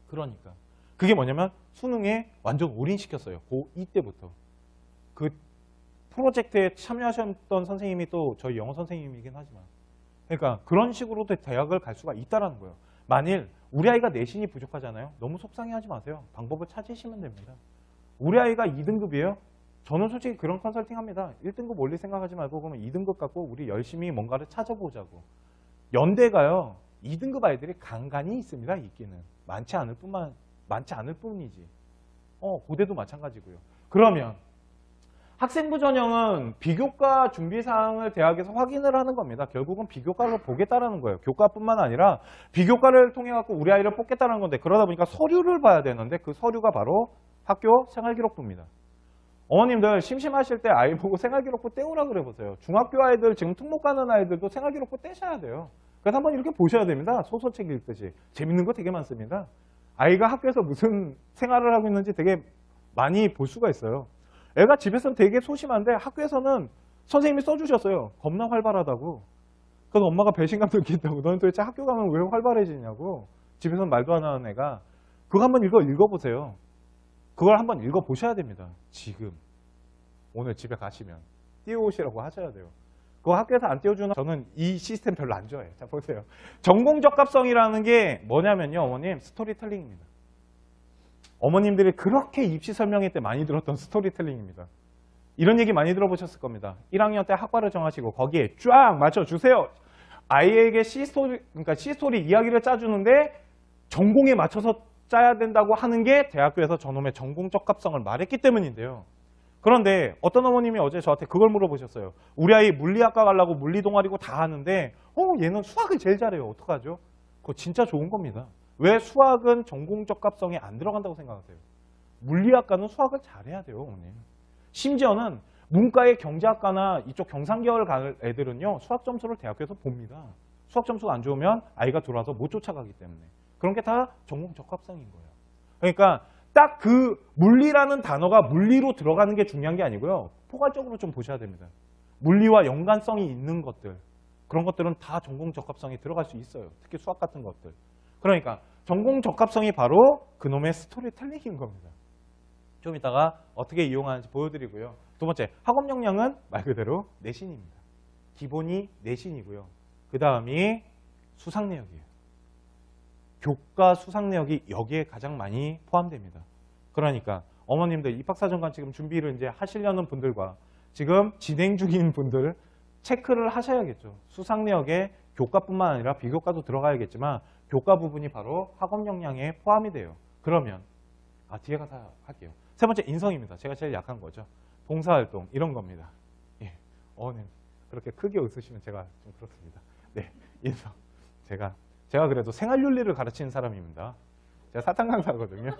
그러니까. 그게 뭐냐면 수능에 완전 올인시켰어요. 고2 때부터. 그 프로젝트에 참여하셨던 선생님이 또 저희 영어 선생님이긴 하지만 그러니까 그런 식으로도 대학을 갈 수가 있다는 거예요. 만일 우리 아이가 내신이 부족하잖아요. 너무 속상해하지 마세요. 방법을 찾으시면 됩니다. 우리 아이가 2등급이에요. 저는 솔직히 그런 컨설팅 합니다. 1등급 올릴 생각하지 말고 그러면 2등급 갖고 우리 열심히 뭔가를 찾아보자고. 연대가요. 2등급 아이들이 간간히 있습니다. 있기는. 많지 않을 뿐이지. 고대도 마찬가지고요. 그러면 학생부 전형은 비교과 준비사항을 대학에서 확인을 하는 겁니다. 결국은 비교과를 보겠다라는 거예요. 교과뿐만 아니라 비교과를 통해 갖고 우리 아이를 뽑겠다는 건데 그러다 보니까 서류를 봐야 되는데 그 서류가 바로 학교 생활기록부입니다. 어머님들 심심하실 때 아이 보고 생활기록부 떼우라 그래 보세요. 중학교 아이들 지금 특목 가는 아이들도 생활기록부 떼셔야 돼요. 그래서 한번 이렇게 보셔야 됩니다. 소설책 읽듯이. 재밌는 거 되게 많습니다. 아이가 학교에서 무슨 생활을 하고 있는지 되게 많이 볼 수가 있어요. 애가 집에서는 되게 소심한데 학교에서는 선생님이 써주셨어요. 겁나 활발하다고. 그래서 엄마가 배신감 느낀다고. 너는 도대체 학교 가면 왜 활발해지냐고. 집에서는 말도 안 하는 애가. 그거 한번 읽어보세요. 그걸 한번 읽어보셔야 됩니다. 지금. 오늘 집에 가시면. 띄워오시라고 하셔야 돼요. 그거 학교에서 안 띄워주는 저는 이 시스템 별로 안 좋아해요. 자, 보세요. 전공 적합성이라는 게 뭐냐면요. 어머님, 스토리텔링입니다. 어머님들이 그렇게 입시 설명회 때 많이 들었던 스토리텔링입니다. 이런 얘기 많이 들어보셨을 겁니다. 1학년 때 학과를 정하시고 거기에 쫙 맞춰주세요. 아이에게 C스토리 이야기를 짜주는데 전공에 맞춰서 짜야 된다고 하는 게 대학교에서 저놈의 전공 적합성을 말했기 때문인데요. 그런데 어떤 어머님이 어제 저한테 그걸 물어보셨어요. 우리 아이 물리학과 가려고 물리 동아리고 다 하는데 얘는 수학을 제일 잘해요. 어떡하죠? 그거 진짜 좋은 겁니다. 왜 수학은 전공 적합성에 안 들어간다고 생각하세요? 물리학과는 수학을 잘해야 돼요, 어머님. 심지어는 문과의 경제학과나 이쪽 경상계열 갈 애들은요. 수학 점수를 대학교에서 봅니다. 수학 점수가 안 좋으면 아이가 들어와서 못 쫓아가기 때문에. 그런 게 다 전공 적합성인 거예요. 그러니까 딱 그 물리라는 단어가 물리로 들어가는 게 중요한 게 아니고요. 포괄적으로 좀 보셔야 됩니다. 물리와 연관성이 있는 것들, 그런 것들은 다 전공 적합성이 들어갈 수 있어요. 특히 수학 같은 것들. 그러니까 전공 적합성이 바로 그놈의 스토리텔링인 겁니다. 좀 이따가 어떻게 이용하는지 보여드리고요. 두 번째, 학업 역량은 말 그대로 내신입니다. 기본이 내신이고요. 그 다음이 수상 내역이에요. 교과 수상 내역이 여기에 가장 많이 포함됩니다. 그러니까 어머님들 입학사정관 지금 준비를 이제 하시려는 분들과 지금 진행 중인 분들 체크를 하셔야겠죠. 수상 내역에 교과뿐만 아니라 비교과도 들어가야겠지만 교과 부분이 바로 학업 역량에 포함이 돼요. 그러면 뒤에 가서 할게요. 세 번째, 인성입니다. 제가 제일 약한 거죠. 봉사활동 이런 겁니다. 예, 어머님 그렇게 크게 웃으시면 제가 좀 그렇습니다. 네, 인성. 제가 그래도 생활윤리를 가르치는 사람입니다. 제가 사탕 강사거든요.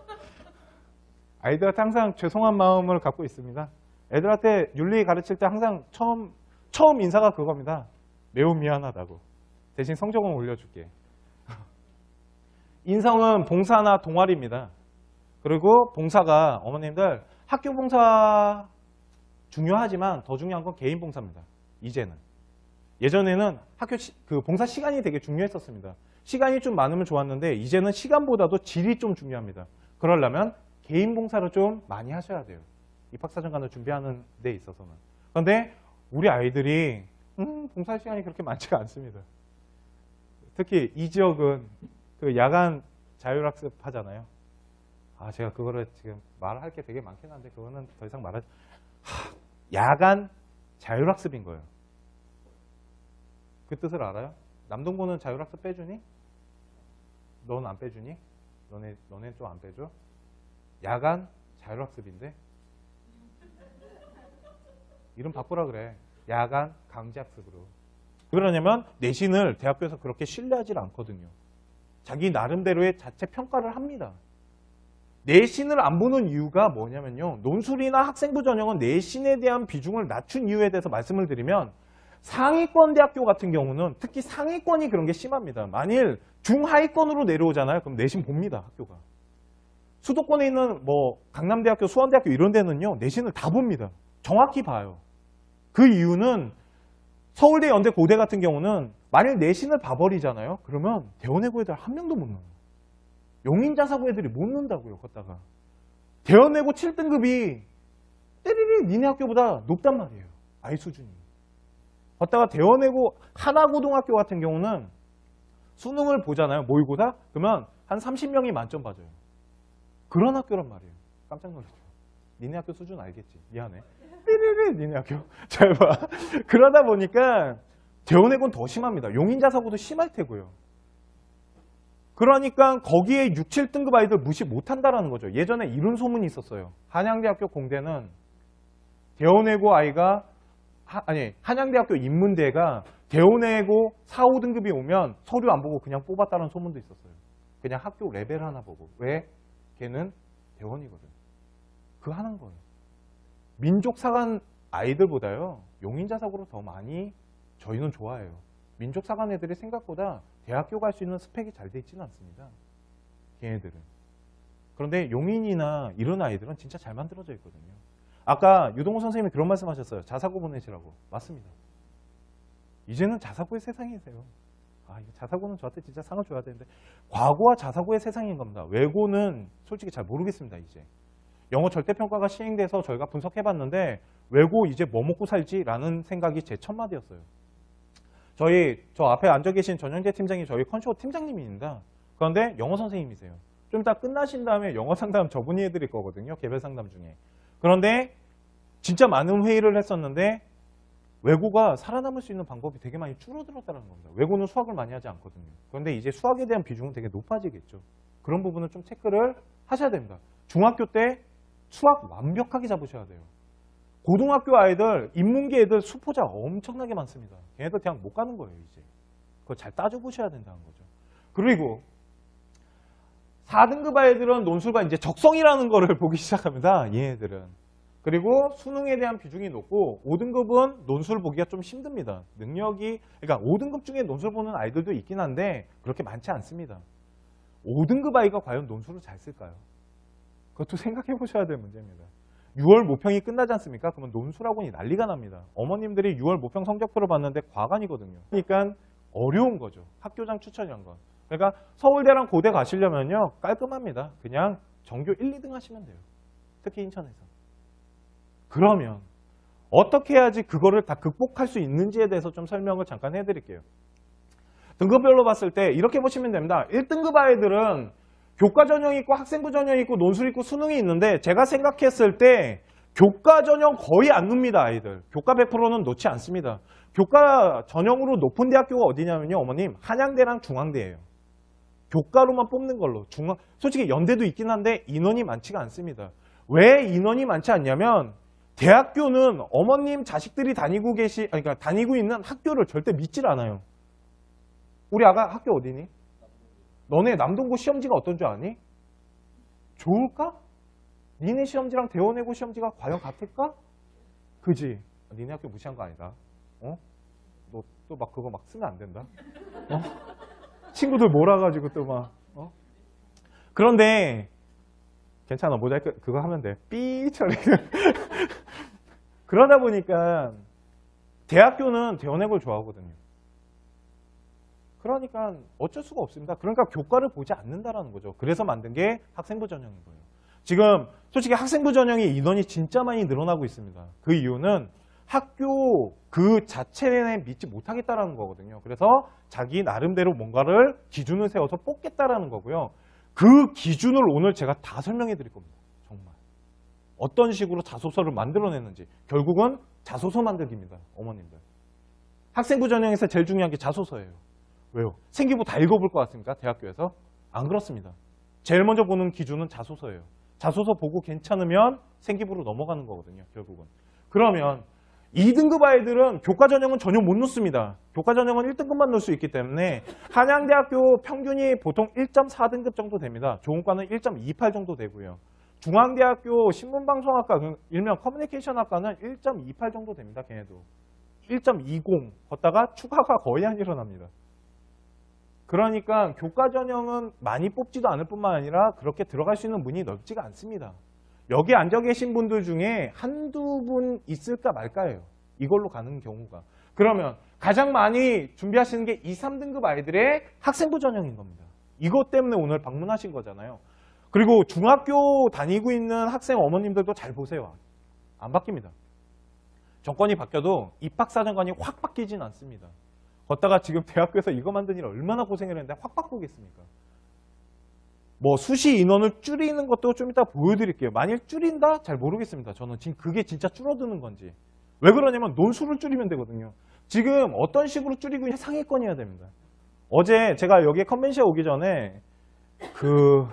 아이들한테 항상 죄송한 마음을 갖고 있습니다. 애들한테 윤리 가르칠 때 항상 처음 인사가 그겁니다. 매우 미안하다고. 대신 성적은 올려줄게. 인성은 봉사나 동아리입니다. 그리고 봉사가 어머님들 학교 봉사 중요하지만 더 중요한 건 개인 봉사입니다. 이제는. 예전에는 학교 그 봉사 시간이 되게 중요했었습니다. 시간이 좀 많으면 좋았는데 이제는 시간보다도 질이 좀 중요합니다. 그러려면 개인 봉사를 좀 많이 하셔야 돼요. 입학사정관을 준비하는 데 있어서는. 그런데 우리 아이들이 봉사 시간이 그렇게 많지가 않습니다. 특히 이 지역은 그 야간 자율학습 하잖아요. 제가 그거를 지금 말할 게 되게 많긴 한데 그거는 더 이상 말하지. 야간 자율학습인 거예요. 그 뜻을 알아요? 남동부는 자율학습 빼주니? 넌 안 빼주니? 너네 좀 안 빼줘? 야간 자율학습인데? 이름 바꾸라 그래. 야간 강제학습으로. 왜 그러냐면 내신을 대학교에서 그렇게 신뢰하지 않거든요. 자기 나름대로의 자체 평가를 합니다. 내신을 안 보는 이유가 뭐냐면요. 논술이나 학생부 전형은 내신에 대한 비중을 낮춘 이유에 대해서 말씀을 드리면 상위권 대학교 같은 경우는 특히 상위권이 그런 게 심합니다. 만일 중하위권으로 내려오잖아요. 그럼 내신 봅니다. 학교가. 수도권에 있는 뭐 강남대학교, 수원대학교 이런 데는요. 내신을 다 봅니다. 정확히 봐요. 그 이유는 서울대, 연대, 고대 같은 경우는 만일 내신을 봐버리잖아요. 그러면 대원외고 애들 한 명도 못 넣어요. 용인자사고 애들이 못 넣는다고요. 걷다가. 대원외고 7등급이 때리리 니네 학교보다 높단 말이에요. 아이 수준이. 걷다가 대원외고 하나고등학교 같은 경우는 수능을 보잖아요. 모의고사? 그러면 한 30명이 만점 봐줘요. 그런 학교란 말이에요. 깜짝 놀랐죠. 니네 학교 수준 알겠지. 미안해. 띠리리 니네 학교. 잘 봐. 그러다 보니까 대원외고는 더 심합니다. 용인자사고도 심할 테고요. 그러니까 거기에 6, 7등급 아이들 무시 못한다라는 거죠. 예전에 이런 소문이 있었어요. 한양대학교 공대는 대원외고 아이가 한양대학교 인문대가 대원외고 4, 5등급이 오면 서류 안 보고 그냥 뽑았다는 소문도 있었어요. 그냥 학교 레벨 하나 보고. 왜? 걔는 대원이거든. 그거 하는 거예요. 민족사관 아이들보다요. 용인자사고로 더 많이 저희는 좋아해요. 민족사관 애들이 생각보다 대학교 갈 수 있는 스펙이 잘 돼 있지는 않습니다. 걔네들은. 그런데 용인이나 이런 아이들은 진짜 잘 만들어져 있거든요. 아까 유동호 선생님이 그런 말씀 하셨어요. 자사고 보내시라고. 맞습니다. 이제는 자사고의 세상이세요. 이거 자사고는 저한테 진짜 상을 줘야 되는데 과거와 자사고의 세상인 겁니다. 외고는 솔직히 잘 모르겠습니다. 이제. 영어 절대평가가 시행돼서 저희가 분석해봤는데 외고 이제 뭐 먹고 살지라는 생각이 제 첫 마디였어요. 저 앞에 앉아 계신 전영재 팀장이 저희 컨쇼 팀장님입니다. 그런데 영어 선생님이세요. 좀 이따 끝나신 다음에 영어 상담 저분이 해드릴 거거든요. 개별 상담 중에. 그런데 진짜 많은 회의를 했었는데 외고가 살아남을 수 있는 방법이 되게 많이 줄어들었다는 겁니다. 외고는 수학을 많이 하지 않거든요. 그런데 이제 수학에 대한 비중은 되게 높아지겠죠. 그런 부분은 좀 체크를 하셔야 됩니다. 중학교 때 수학 완벽하게 잡으셔야 돼요. 고등학교 아이들, 인문계 애들 수포자 엄청나게 많습니다. 걔네들 그냥 못 가는 거예요, 이제. 그거 잘 따져보셔야 된다는 거죠. 그리고 4등급 아이들은 논술과 이제 적성이라는 거를 보기 시작합니다, 얘네들은. 그리고 수능에 대한 비중이 높고 5등급은 논술 보기가 좀 힘듭니다. 능력이, 그러니까 5등급 중에 논술 보는 아이들도 있긴 한데 그렇게 많지 않습니다. 5등급 아이가 과연 논술을 잘 쓸까요? 그것도 생각해 보셔야 될 문제입니다. 6월 모평이 끝나지 않습니까? 그러면 논술학원이 난리가 납니다. 어머님들이 6월 모평 성적표를 봤는데 과간이거든요. 그러니까 어려운 거죠. 학교장 추천이란 건. 그러니까 서울대랑 고대 가시려면요. 깔끔합니다. 그냥 전교 1, 2등 하시면 돼요. 특히 인천에서. 그러면 어떻게 해야지 그거를 다 극복할 수 있는지에 대해서 좀 설명을 잠깐 해드릴게요. 등급별로 봤을 때 이렇게 보시면 됩니다. 1등급 아이들은 교과 전형이 있고 학생부 전형이 있고 논술 있고 수능이 있는데 제가 생각했을 때 교과 전형 거의 안 놉니다. 아이들. 교과 100%는 놓지 않습니다. 교과 전형으로 높은 대학교가 어디냐면요. 어머님 한양대랑 중앙대예요. 교과로만 뽑는 걸로. 솔직히 연대도 있긴 한데 인원이 많지가 않습니다. 왜 인원이 많지 않냐면 대학교는 어머님 자식들이 그러니까 다니고 있는 학교를 절대 믿질 않아요. 우리 아가 학교 어디니? 너네 남동구 시험지가 어떤 줄 아니? 좋을까? 니네 시험지랑 대원외고 시험지가 과연 같을까? 그지? 니네 학교 무시한 거 아니다. 어? 너 또 막 그거 막 쓰면 안 된다. 어? 친구들 몰아가지고 또 막. 어? 그런데 괜찮아. 모자이크 그거 하면 돼. 삐 처리. 그러다 보니까 대학교는 대원외고를 좋아하거든요. 그러니까 어쩔 수가 없습니다. 그러니까 교과를 보지 않는다라는 거죠. 그래서 만든 게 학생부 전형인 거예요. 지금 솔직히 학생부 전형의 인원이 진짜 많이 늘어나고 있습니다. 그 이유는 학교 그 자체에 믿지 못하겠다라는 거거든요. 그래서 자기 나름대로 뭔가를 기준을 세워서 뽑겠다라는 거고요. 그 기준을 오늘 제가 다 설명해 드릴 겁니다. 정말. 어떤 식으로 자소서를 만들어내는지. 결국은 자소서 만들기입니다. 어머님들. 학생부 전형에서 제일 중요한 게 자소서예요. 왜요? 생기부 다 읽어볼 것 같습니까? 대학교에서? 안 그렇습니다. 제일 먼저 보는 기준은 자소서예요. 자소서 보고 괜찮으면 생기부로 넘어가는 거거든요. 결국은. 그러면 2등급 아이들은 교과 전형은 전혀 못 넣습니다. 교과 전형은 1등급만 넣을 수 있기 때문에 한양대학교 평균이 보통 1.4등급 정도 됩니다. 좋은 과는 1.28 정도 되고요. 중앙대학교 신문방송학과, 일명 커뮤니케이션학과는 1.28 정도 됩니다. 걔네도. 1.20 걷다가 추가가 거의 안 일어납니다. 그러니까 교과 전형은 많이 뽑지도 않을 뿐만 아니라 그렇게 들어갈 수 있는 문이 넓지가 않습니다. 여기 앉아 계신 분들 중에 한두 분 있을까 말까예요. 이걸로 가는 경우가. 그러면 가장 많이 준비하시는 게 2, 3등급 아이들의 학생부 전형인 겁니다. 이것 때문에 오늘 방문하신 거잖아요. 그리고 중학교 다니고 있는 학생 어머님들도 잘 보세요. 안 바뀝니다. 정권이 바뀌어도 입학사정관이 확 바뀌진 않습니다. 걷다가 지금 대학교에서 이거 만드느라 얼마나 고생을 했는데 확 바꾸겠습니까? 뭐 수시 인원을 줄이는 것도 좀 이따 보여드릴게요. 만일 줄인다? 잘 모르겠습니다. 저는 지금 그게 진짜 줄어드는 건지. 왜 그러냐면 논술을 줄이면 되거든요. 지금 어떤 식으로 줄이고 있냐 상위권이어야 됩니다. 어제 제가 여기에 컨벤션 오기 전에 그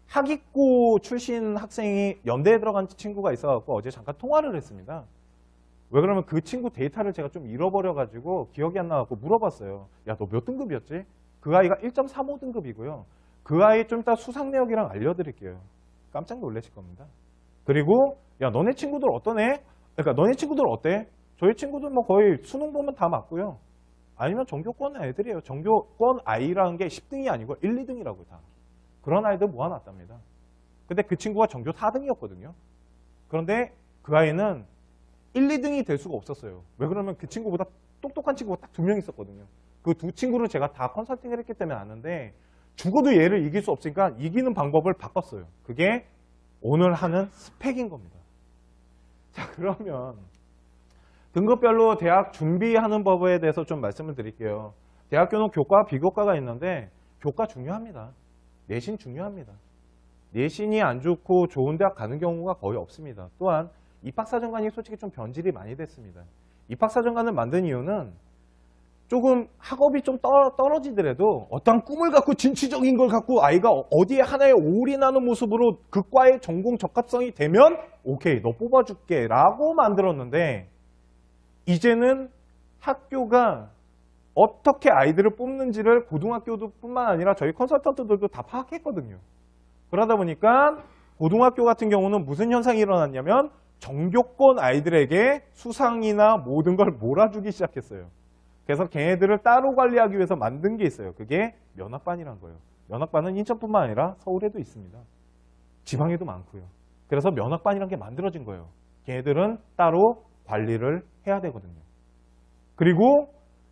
학익고 출신 학생이 연대에 들어간 친구가 있어갖고 어제 잠깐 통화를 했습니다. 왜 그러면 그 친구 데이터를 제가 좀 잃어버려가지고 기억이 안 나갖고 물어봤어요. 야, 너 몇 등급이었지? 그 아이가 1.35등급이고요. 그 아이 좀 이따 수상 내역이랑 알려드릴게요. 깜짝 놀라실 겁니다. 그리고 야, 너네 친구들 어떠네? 그러니까 너네 친구들 어때? 저희 친구들 뭐 거의 수능 보면 다 맞고요. 아니면 전교권 애들이에요. 전교권 아이라는 게 10등이 아니고 1, 2등이라고요. 다. 그런 아이들 모아놨답니다. 근데 그 친구가 전교 4등이었거든요. 그런데 그 아이는 1, 2등이 될 수가 없었어요. 왜 그러면 그 친구보다 똑똑한 친구가 딱 2명 있었거든요. 그 두 친구를 제가 다 컨설팅을 했기 때문에 아는데 죽어도 얘를 이길 수 없으니까 이기는 방법을 바꿨어요. 그게 오늘 하는 스펙인 겁니다. 자, 그러면 등급별로 대학 준비하는 법에 대해서 좀 말씀을 드릴게요. 대학교는 교과, 비교과가 있는데 교과 중요합니다. 내신 중요합니다. 내신이 안 좋고 좋은 대학 가는 경우가 거의 없습니다. 또한 입학사정관이 솔직히 좀 변질이 많이 됐습니다. 입학사정관을 만든 이유는 조금 학업이 좀 떨어지더라도 어떤 꿈을 갖고 진취적인 걸 갖고 아이가 어디에 하나에 올인하는 모습으로 그 과의 전공 적합성이 되면 오케이, 너 뽑아줄게 라고 만들었는데 이제는 학교가 어떻게 아이들을 뽑는지를 고등학교도 뿐만 아니라 저희 컨설턴트들도 다 파악했거든요. 그러다 보니까 고등학교 같은 경우는 무슨 현상이 일어났냐면 전교권 아이들에게 수상이나 모든 걸 몰아주기 시작했어요. 그래서 걔네들을 따로 관리하기 위해서 만든 게 있어요. 그게 면학반이란 거예요. 면학반은 인천뿐만 아니라 서울에도 있습니다. 지방에도 많고요. 그래서 면학반이라는 게 만들어진 거예요. 걔들은 따로 관리를 해야 되거든요. 그리고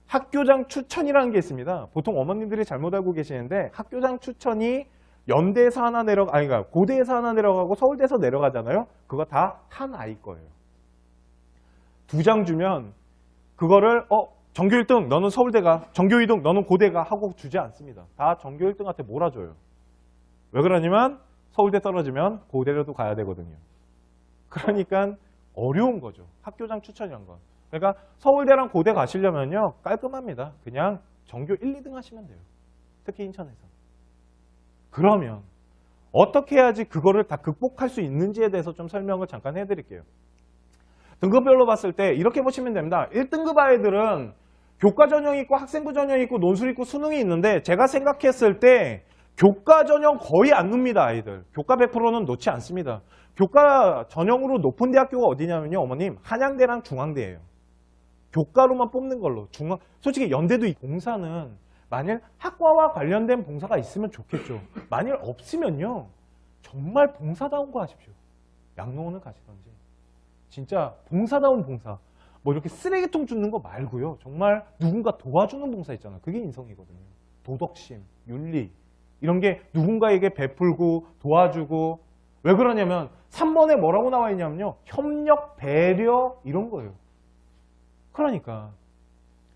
학교장 추천이라는 게 있습니다. 보통 어머님들이 잘못 알고 계시는데 학교장 추천이 연대에서 하나 그러니까 고대에서 하나 내려가고 서울대에서 내려가잖아요. 그거 다 한 아이 거예요. 2장 주면 그거를 전교 1등 너는 서울대가, 전교 2등 너는 고대가 하고 주지 않습니다. 다 전교 1등한테 몰아줘요. 왜 그러냐면 서울대 떨어지면 고대로도 가야 되거든요. 그러니까 어려운 거죠. 학교장 추천이란 건. 그러니까 서울대랑 고대 가시려면요. 깔끔합니다. 그냥 전교 1, 2등 하시면 돼요. 특히 인천에서. 그러면 어떻게 해야지 그거를 다 극복할 수 있는지에 대해서 좀 설명을 잠깐 해드릴게요. 등급별로 봤을 때 이렇게 보시면 됩니다. 1등급 아이들은 교과 전형이 있고 학생부 전형이 있고 논술이 있고 수능이 있는데 제가 생각했을 때 교과 전형 거의 안 놉니다. 아이들. 교과 100%는 놓지 않습니다. 교과 전형으로 높은 대학교가 어디냐면요. 어머님 한양대랑 중앙대예요. 교과로만 뽑는 걸로. 솔직히 연대도 봉사는 만일 학과와 관련된 봉사가 있으면 좋겠죠. 만일 없으면요. 정말 봉사다운 거 하십시오. 양로원을 가시던지. 진짜 봉사다운 봉사. 뭐 이렇게 쓰레기통 줍는 거 말고요. 정말 누군가 도와주는 봉사 있잖아요. 그게 인성이거든요. 도덕심, 윤리 이런 게 누군가에게 베풀고 도와주고 왜 그러냐면 3번에 뭐라고 나와 있냐면요. 협력, 배려 이런 거예요. 그러니까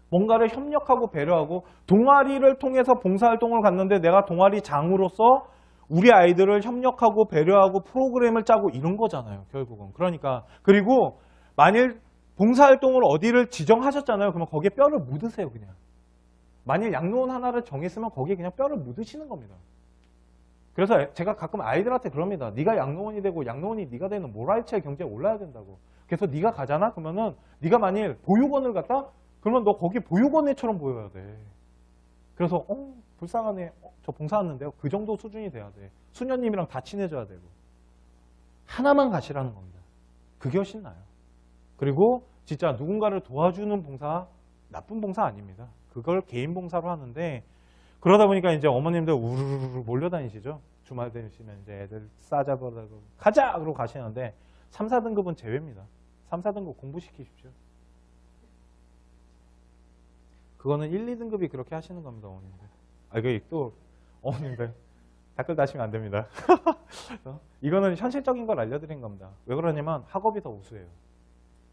뭔가를 협력하고 배려하고 동아리를 통해서 봉사활동을 갔는데 내가 동아리 장으로서 우리 아이들을 협력하고 배려하고 프로그램을 짜고 이런 거잖아요. 결국은. 그러니까 그리고 만일 봉사활동을 어디를 지정하셨잖아요. 그러면 거기에 뼈를 묻으세요. 그냥. 만일 양로원 하나를 정했으면 거기에 그냥 뼈를 묻으시는 겁니다. 그래서 제가 가끔 아이들한테 그럽니다. 네가 양로원이 되고 양로원이 네가 되는 모랄체의 경제에 올라야 된다고. 그래서 네가 가잖아? 그러면은 네가 만일 보육원을 갔다? 그러면 너 거기 보육원 애처럼 보여야 돼. 그래서 불쌍하네. 저 봉사 왔는데요. 그 정도 수준이 돼야 돼. 수녀님이랑 다 친해져야 되고. 하나만 가시라는 겁니다. 그게 훨씬 나아요. 그리고 진짜 누군가를 도와주는 봉사, 나쁜 봉사 아닙니다. 그걸 개인 봉사로 하는데 그러다 보니까 이제 어머님들 우르르 몰려다니시죠. 주말 되시면 이제 애들 싸잡으라고 가자! 그러고 가시는데 3, 4등급은 제외입니다. 3, 4등급 공부시키십시오. 그거는 1, 2등급이 그렇게 하시는 겁니다. 어머님들. 이게 또 어머님들 댓글 다시면 안 됩니다. 이거는 현실적인 걸 알려드린 겁니다. 왜 그러냐면 학업이 더 우수해요.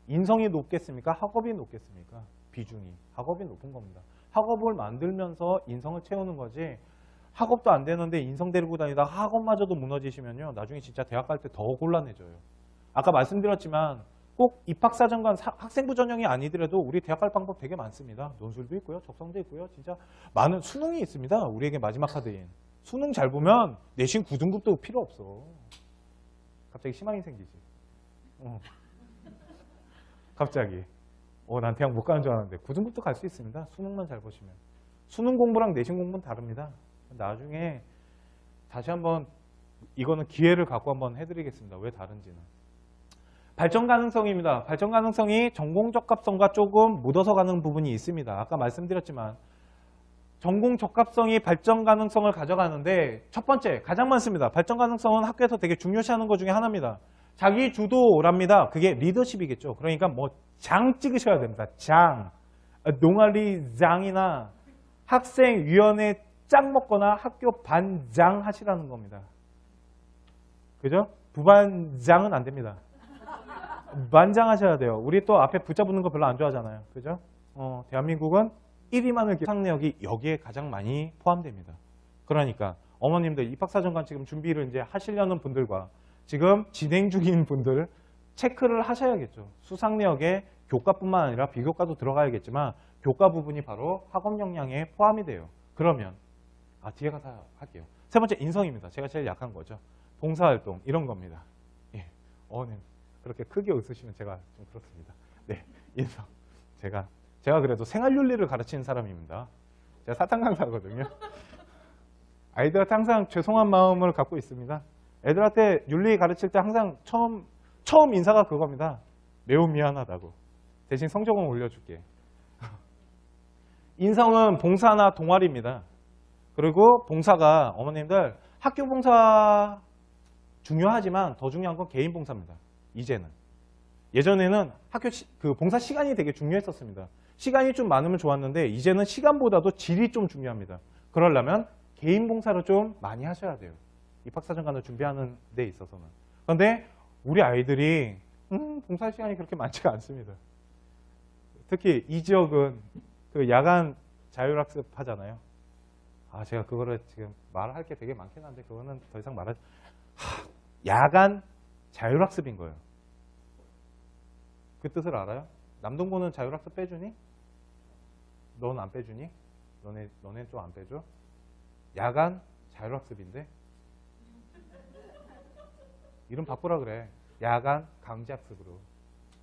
인성이 높겠습니까? 학업이 높겠습니까? 비중이. 학업이 높은 겁니다. 학업을 만들면서 인성을 채우는 거지 학업도 안 되는데 인성 데리고 다니다가 학업마저도 무너지시면요. 나중에 진짜 대학 갈 때 더 곤란해져요. 아까 말씀드렸지만 꼭 입학사정관 학생부 전형이 아니더라도 우리 대학 갈 방법 되게 많습니다. 논술도 있고요. 적성도 있고요. 진짜 많은 수능이 있습니다. 우리에게 마지막 카드인. 수능 잘 보면 내신 9등급도 필요 없어. 갑자기 희망이 생기지. 갑자기. 난 대학 못 가는 줄 알았는데 9등급도 갈 수 있습니다. 수능만 잘 보시면. 수능 공부랑 내신 공부는 다릅니다. 나중에 다시 한번 이거는 기회를 갖고 한번 해드리겠습니다. 왜 다른지는. 발전 가능성입니다. 발전 가능성이 전공 적합성과 조금 묻어서 가는 부분이 있습니다. 아까 말씀드렸지만 전공 적합성이 발전 가능성을 가져가는데 첫 번째 가장 많습니다. 발전 가능성은 학교에서 되게 중요시하는 것 중에 하나입니다. 자기 주도랍니다. 그게 리더십이겠죠. 그러니까 뭐 장 찍으셔야 됩니다. 장, 동아리장이나 학생위원회 짱 먹거나 학교 반장 하시라는 겁니다. 그죠? 부반장은 안 됩니다. 반장 하셔야 돼요. 우리 또 앞에 붙잡는 거 별로 안 좋아하잖아요. 그죠? 대한민국은 1위만을 상내역이 여기에 가장 많이 포함됩니다. 그러니까 어머님들 입학사정관 지금 준비를 이제 하시려는 분들과 지금 진행 중인 분들 체크를 하셔야겠죠. 수상내역에 교과뿐만 아니라 비교과도 들어가야겠지만 교과 부분이 바로 학업 역량에 포함이 돼요. 그러면 뒤에 가서 할게요. 세 번째 인성입니다. 제가 제일 약한 거죠. 봉사활동 이런 겁니다. 예, 어머님 그렇게 크게 웃으시면 제가 좀 그렇습니다. 네, 인성. 제가 그래도 생활윤리를 가르치는 사람입니다. 제가 사탕 강사거든요. 아이들한테 항상 죄송한 마음을 갖고 있습니다. 애들한테 윤리 가르칠 때 항상 처음 인사가 그겁니다. 매우 미안하다고. 대신 성적은 올려줄게. 인성은 봉사나 동아리입니다. 그리고 봉사가 어머님들 학교 봉사 중요하지만 더 중요한 건 개인 봉사입니다. 이제는. 예전에는 학교 그 봉사 시간이 되게 중요했었습니다. 시간이 좀 많으면 좋았는데 이제는 시간보다도 질이 좀 중요합니다. 그러려면 개인 봉사를 좀 많이 하셔야 돼요. 입학사정관을 준비하는 데 있어서는. 그런데 우리 아이들이 봉사 시간이 그렇게 많지가 않습니다. 특히 이 지역은 그 야간 자율학습 하잖아요. 제가 그거를 지금 말할 게 되게 많긴 한데 그거는 더 이상 말하지. 야간 자율학습인 거예요. 그 뜻을 알아요? 남동구는 자율학습 빼주니? 넌 안 빼주니? 너네 좀 안 빼줘? 야간 자율학습인데? 이름 바꾸라 그래. 야간 강제학습으로.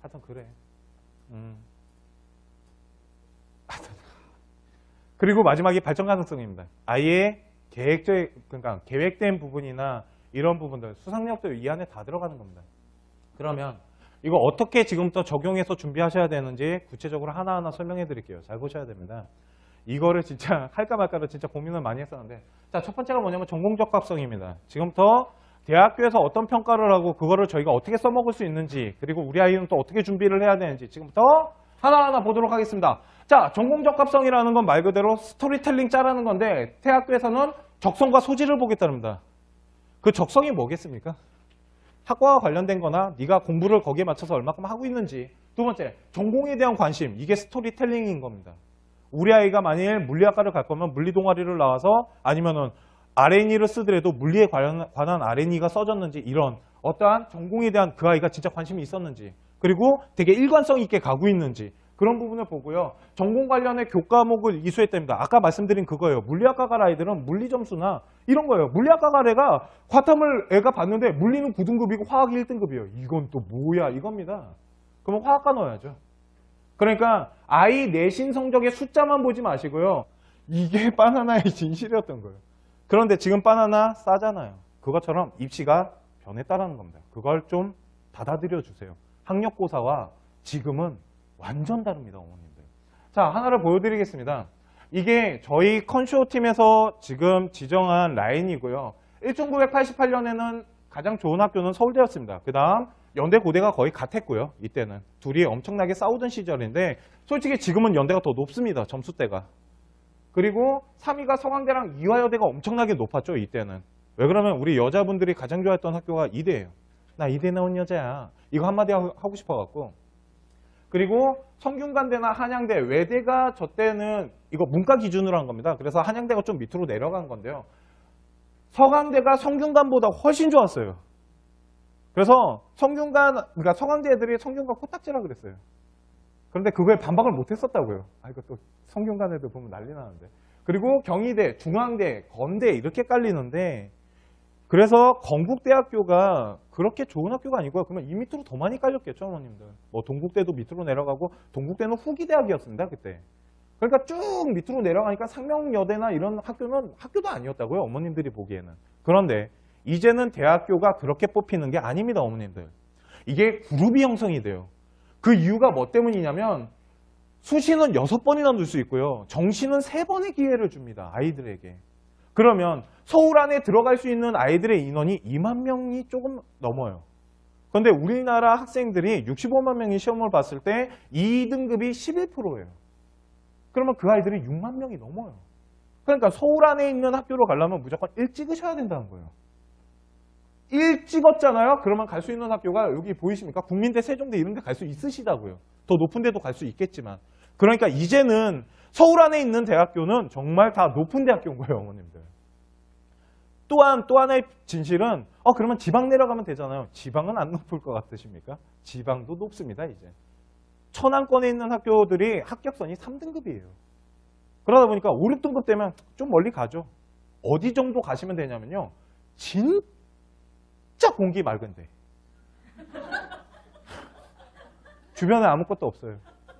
하여튼 그래. 그리고 마지막이 발전 가능성입니다. 아예 그러니까 계획된 부분이나 이런 부분들, 수상력도 이 안에 다 들어가는 겁니다. 그러면 이거 어떻게 지금부터 적용해서 준비하셔야 되는지 구체적으로 하나하나 설명해 드릴게요. 잘 보셔야 됩니다. 이거를 진짜 할까 말까를 진짜 고민을 많이 했었는데, 자, 첫 번째가 뭐냐면 전공적합성입니다. 지금부터 대학교에서 어떤 평가를 하고 그거를 저희가 어떻게 써먹을 수 있는지, 그리고 우리 아이는 또 어떻게 준비를 해야 되는지 지금부터 하나하나 보도록 하겠습니다. 자, 전공적합성이라는 건 말 그대로 스토리텔링 짜라는 건데 대학교에서는 적성과 소질을 보겠답니다. 그 적성이 뭐겠습니까? 학과와 관련된 거나 네가 공부를 거기에 맞춰서 얼마큼 하고 있는지. 두 번째, 전공에 대한 관심. 이게 스토리텔링인 겁니다. 우리 아이가 만일 물리학과를 갈 거면 물리 동아리를 나와서 아니면은 R&E를 쓰더라도 물리에 관한 R&E가 써졌는지 이런 어떠한 전공에 대한 그 아이가 진짜 관심이 있었는지 그리고 되게 일관성 있게 가고 있는지 그런 부분을 보고요. 전공 관련의 교과목을 이수했답니다. 아까 말씀드린 그거예요. 물리학과 갈 아이들은 물리 점수나 이런 거예요. 물리학과 갈 애가 과탐을 애가 봤는데 물리는 9등급이고 화학이 1등급이에요. 이건 또 뭐야 이겁니다. 그러면 화학과 넣어야죠. 그러니까 아이 내신 성적의 숫자만 보지 마시고요. 이게 바나나의 진실이었던 거예요. 그런데 지금 바나나 싸잖아요. 그것처럼 입시가 변했다는 겁니다. 그걸 좀 받아들여 주세요. 학력고사와 지금은 완전 다릅니다, 어머님들. 자, 하나를 보여드리겠습니다. 이게 저희 컨쇼 팀에서 지금 지정한 라인이고요. 1988년에는 가장 좋은 학교는 서울대였습니다. 그 다음 연대 고대가 거의 같았고요. 이때는 둘이 엄청나게 싸우던 시절인데 솔직히 지금은 연대가 더 높습니다. 점수대가. 그리고 3위가 서강대랑 이화여대가 엄청나게 높았죠. 이때는. 왜 그러면 우리 여자분들이 가장 좋아했던 학교가 이대예요. 나 이대 나온 여자야. 이거 한마디 하고 싶어갖고. 그리고 성균관대나 한양대, 외대가 저 때는 이거 문과 기준으로 한 겁니다. 그래서 한양대가 좀 밑으로 내려간 건데요. 서강대가 성균관보다 훨씬 좋았어요. 그래서 그러니까 서강대 애들이 성균관 코딱지라 그랬어요. 그런데 그거에 반박을 못 했었다고요. 이거 또 성균관 애들 보면 난리 나는데. 그리고 경희대, 중앙대, 건대 이렇게 깔리는데 그래서 건국대학교가 그렇게 좋은 학교가 아니고요. 그러면 이 밑으로 더 많이 깔렸겠죠, 어머님들. 뭐 동국대도 밑으로 내려가고 동국대는 후기대학이었습니다, 그때. 그러니까 쭉 밑으로 내려가니까 상명여대나 이런 학교는 학교도 아니었다고요, 어머님들이 보기에는. 그런데 이제는 대학교가 그렇게 뽑히는 게 아닙니다, 어머님들. 이게 그룹이 형성이 돼요. 그 이유가 뭐 때문이냐면 수시는 6번이나 넣을 수 있고요. 정시는 3번의 기회를 줍니다, 아이들에게. 그러면 서울 안에 들어갈 수 있는 아이들의 인원이 2만 명이 조금 넘어요. 그런데 우리나라 학생들이 65만 명이 시험을 봤을 때 2등급이 11%예요. 그러면 그 아이들이 6만 명이 넘어요. 그러니까 서울 안에 있는 학교로 가려면 무조건 1 찍으셔야 된다는 거예요. 1 찍었잖아요. 그러면 갈 수 있는 학교가 여기 보이십니까? 국민대, 세종대 이런 데 갈 수 있으시다고요. 더 높은 데도 갈 수 있겠지만. 그러니까 이제는 서울 안에 있는 대학교는 정말 다 높은 대학교인 거예요, 어머님들. 또한 또 하나의 진실은 그러면 지방 내려가면 되잖아요. 지방은 안 높을 것 같으십니까? 지방도 높습니다, 이제. 천안권에 있는 학교들이 합격선이 3등급이에요. 그러다 보니까 5, 6등급 되면 좀 멀리 가죠. 어디 정도 가시면 되냐면요. 진짜 공기 맑은데. 주변에 아무것도 없어요.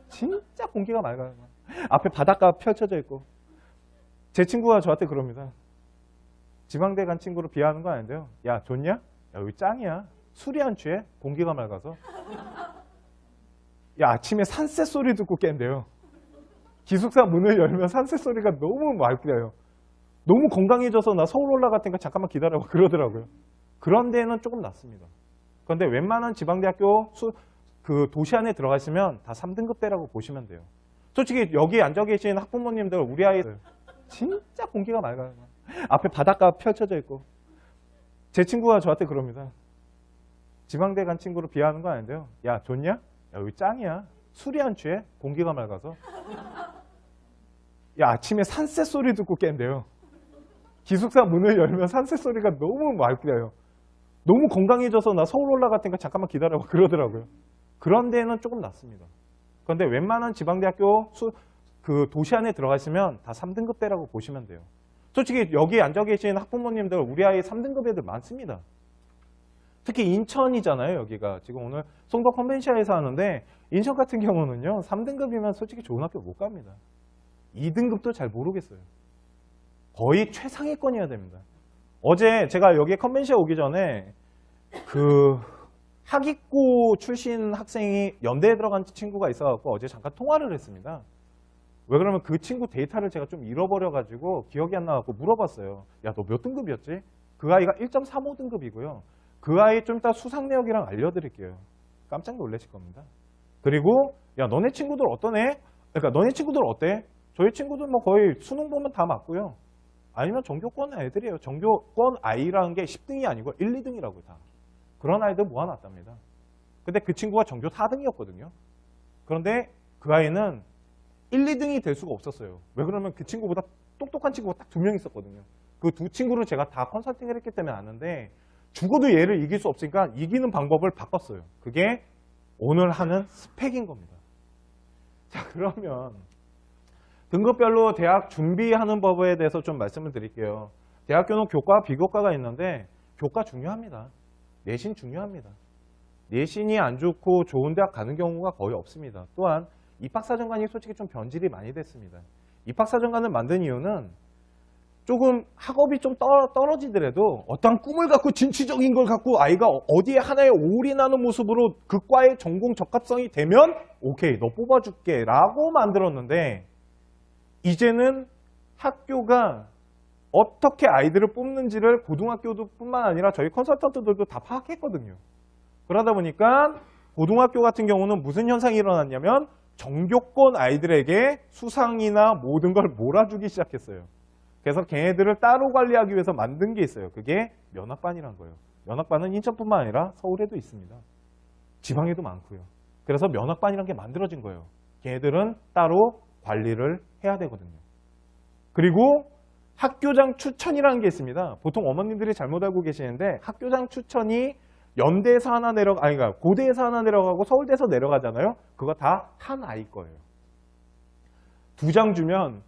진짜 공기가 맑아요. 앞에 바닷가 펼쳐져 있고. 제 친구가 저한테 그럽니다. 지방대 간 친구를 비하하는 건 아닌데요. 야, 좋냐? 야, 여기 짱이야. 술이 안 취해? 공기가 맑아서. 야, 아침에 산새 소리 듣고 깬대요. 기숙사 문을 열면 산새 소리가 너무 맑대요. 너무 건강해져서 나 서울 올라갈 테니까 잠깐만 기다려봐 그러더라고요. 그런 데는 조금 낫습니다. 그런데 웬만한 지방대학교 그 도시 안에 들어가 있으면 다 3등급대라고 보시면 돼요. 솔직히 여기 앉아 계신 학부모님들 우리 아이들 진짜 공기가 맑아요. 앞에 바닷가 펼쳐져 있고. 제 친구가 저한테 그럽니다. 지방대 간 친구를 비하하는 건 아닌데요. 야 좋냐? 야 여기 짱이야. 술이 안 취해? 공기가 맑아서. 야 아침에 산새 소리 듣고 깬대요. 기숙사 문을 열면 산새 소리가 너무 맑대요. 너무 건강해져서 나 서울 올라갈 테니까 잠깐만 기다려봐 그러더라고요. 그런 데는 조금 낫습니다. 그런데 웬만한 지방대학교 그 도시 안에 들어가 있으면 다 3등급대라고 보시면 돼요. 솔직히 여기 앉아 계신 학부모님들 우리 아이 3등급 애들 많습니다. 특히 인천이잖아요. 여기가 지금 오늘 송도 컨벤시아에서 하는데 인천 같은 경우는요. 3등급이면 솔직히 좋은 학교 못 갑니다. 2등급도 잘 모르겠어요. 거의 최상위권이어야 됩니다. 어제 제가 여기 컨벤시아 오기 전에 그 학익고 출신 학생이 연대에 들어간 친구가 있어갖고 어제 잠깐 통화를 했습니다. 왜 그러면 그 친구 데이터를 제가 좀 잃어버려가지고 기억이 안 나갖고 물어봤어요. 야, 너 몇 등급이었지? 그 아이가 1.35등급이고요. 그 아이 좀 이따 수상 내역이랑 알려드릴게요. 깜짝 놀라실 겁니다. 그리고 야, 너네 친구들 어떠네? 그러니까 너네 친구들 어때? 저희 친구들 뭐 거의 수능 보면 다 맞고요. 아니면 전교권 애들이에요. 전교권 아이라는 게 10등이 아니고 1, 2등이라고요. 다. 그런 아이들 모아놨답니다. 근데 그 친구가 전교 4등이었거든요. 그런데 그 아이는 1, 2등이 될 수가 없었어요. 왜 그러면 그 친구보다 똑똑한 친구가 딱 2명 있었거든요. 그 두 친구를 제가 다 컨설팅을 했기 때문에 아는데 죽어도 얘를 이길 수 없으니까 이기는 방법을 바꿨어요. 그게 오늘 하는 스펙인 겁니다. 자, 그러면 등급별로 대학 준비하는 법에 대해서 좀 말씀을 드릴게요. 대학교는 교과, 비교과가 있는데 교과 중요합니다. 내신 중요합니다. 내신이 안 좋고 좋은 대학 가는 경우가 거의 없습니다. 또한 입학사정관이 솔직히 좀 변질이 많이 됐습니다. 입학사정관을 만든 이유는 조금 학업이 좀 떨어지더라도 어떤 꿈을 갖고 진취적인 걸 갖고 아이가 어디에 하나에 올인하는 모습으로 그 과의 전공 적합성이 되면 오케이 너 뽑아줄게 라고 만들었는데 이제는 학교가 어떻게 아이들을 뽑는지를 고등학교도 뿐만 아니라 저희 컨설턴트들도 다 파악했거든요. 그러다 보니까 고등학교 같은 경우는 무슨 현상이 일어났냐면 전교권 아이들에게 수상이나 모든 걸 몰아주기 시작했어요. 그래서 걔네들을 따로 관리하기 위해서 만든 게 있어요. 그게 면학반이란 거예요. 면학반은 인천뿐만 아니라 서울에도 있습니다. 지방에도 많고요. 그래서 면학반이란 게 만들어진 거예요. 걔네들은 따로 관리를 해야 되거든요. 그리고 학교장 추천이라는 게 있습니다. 보통 어머님들이 잘못 알고 계시는데 학교장 추천이 연대에서 하나 그러니까 고대에서 하나 내려가고 서울대에서 내려가잖아요. 그거 다 한 아이 거예요. 2장 주면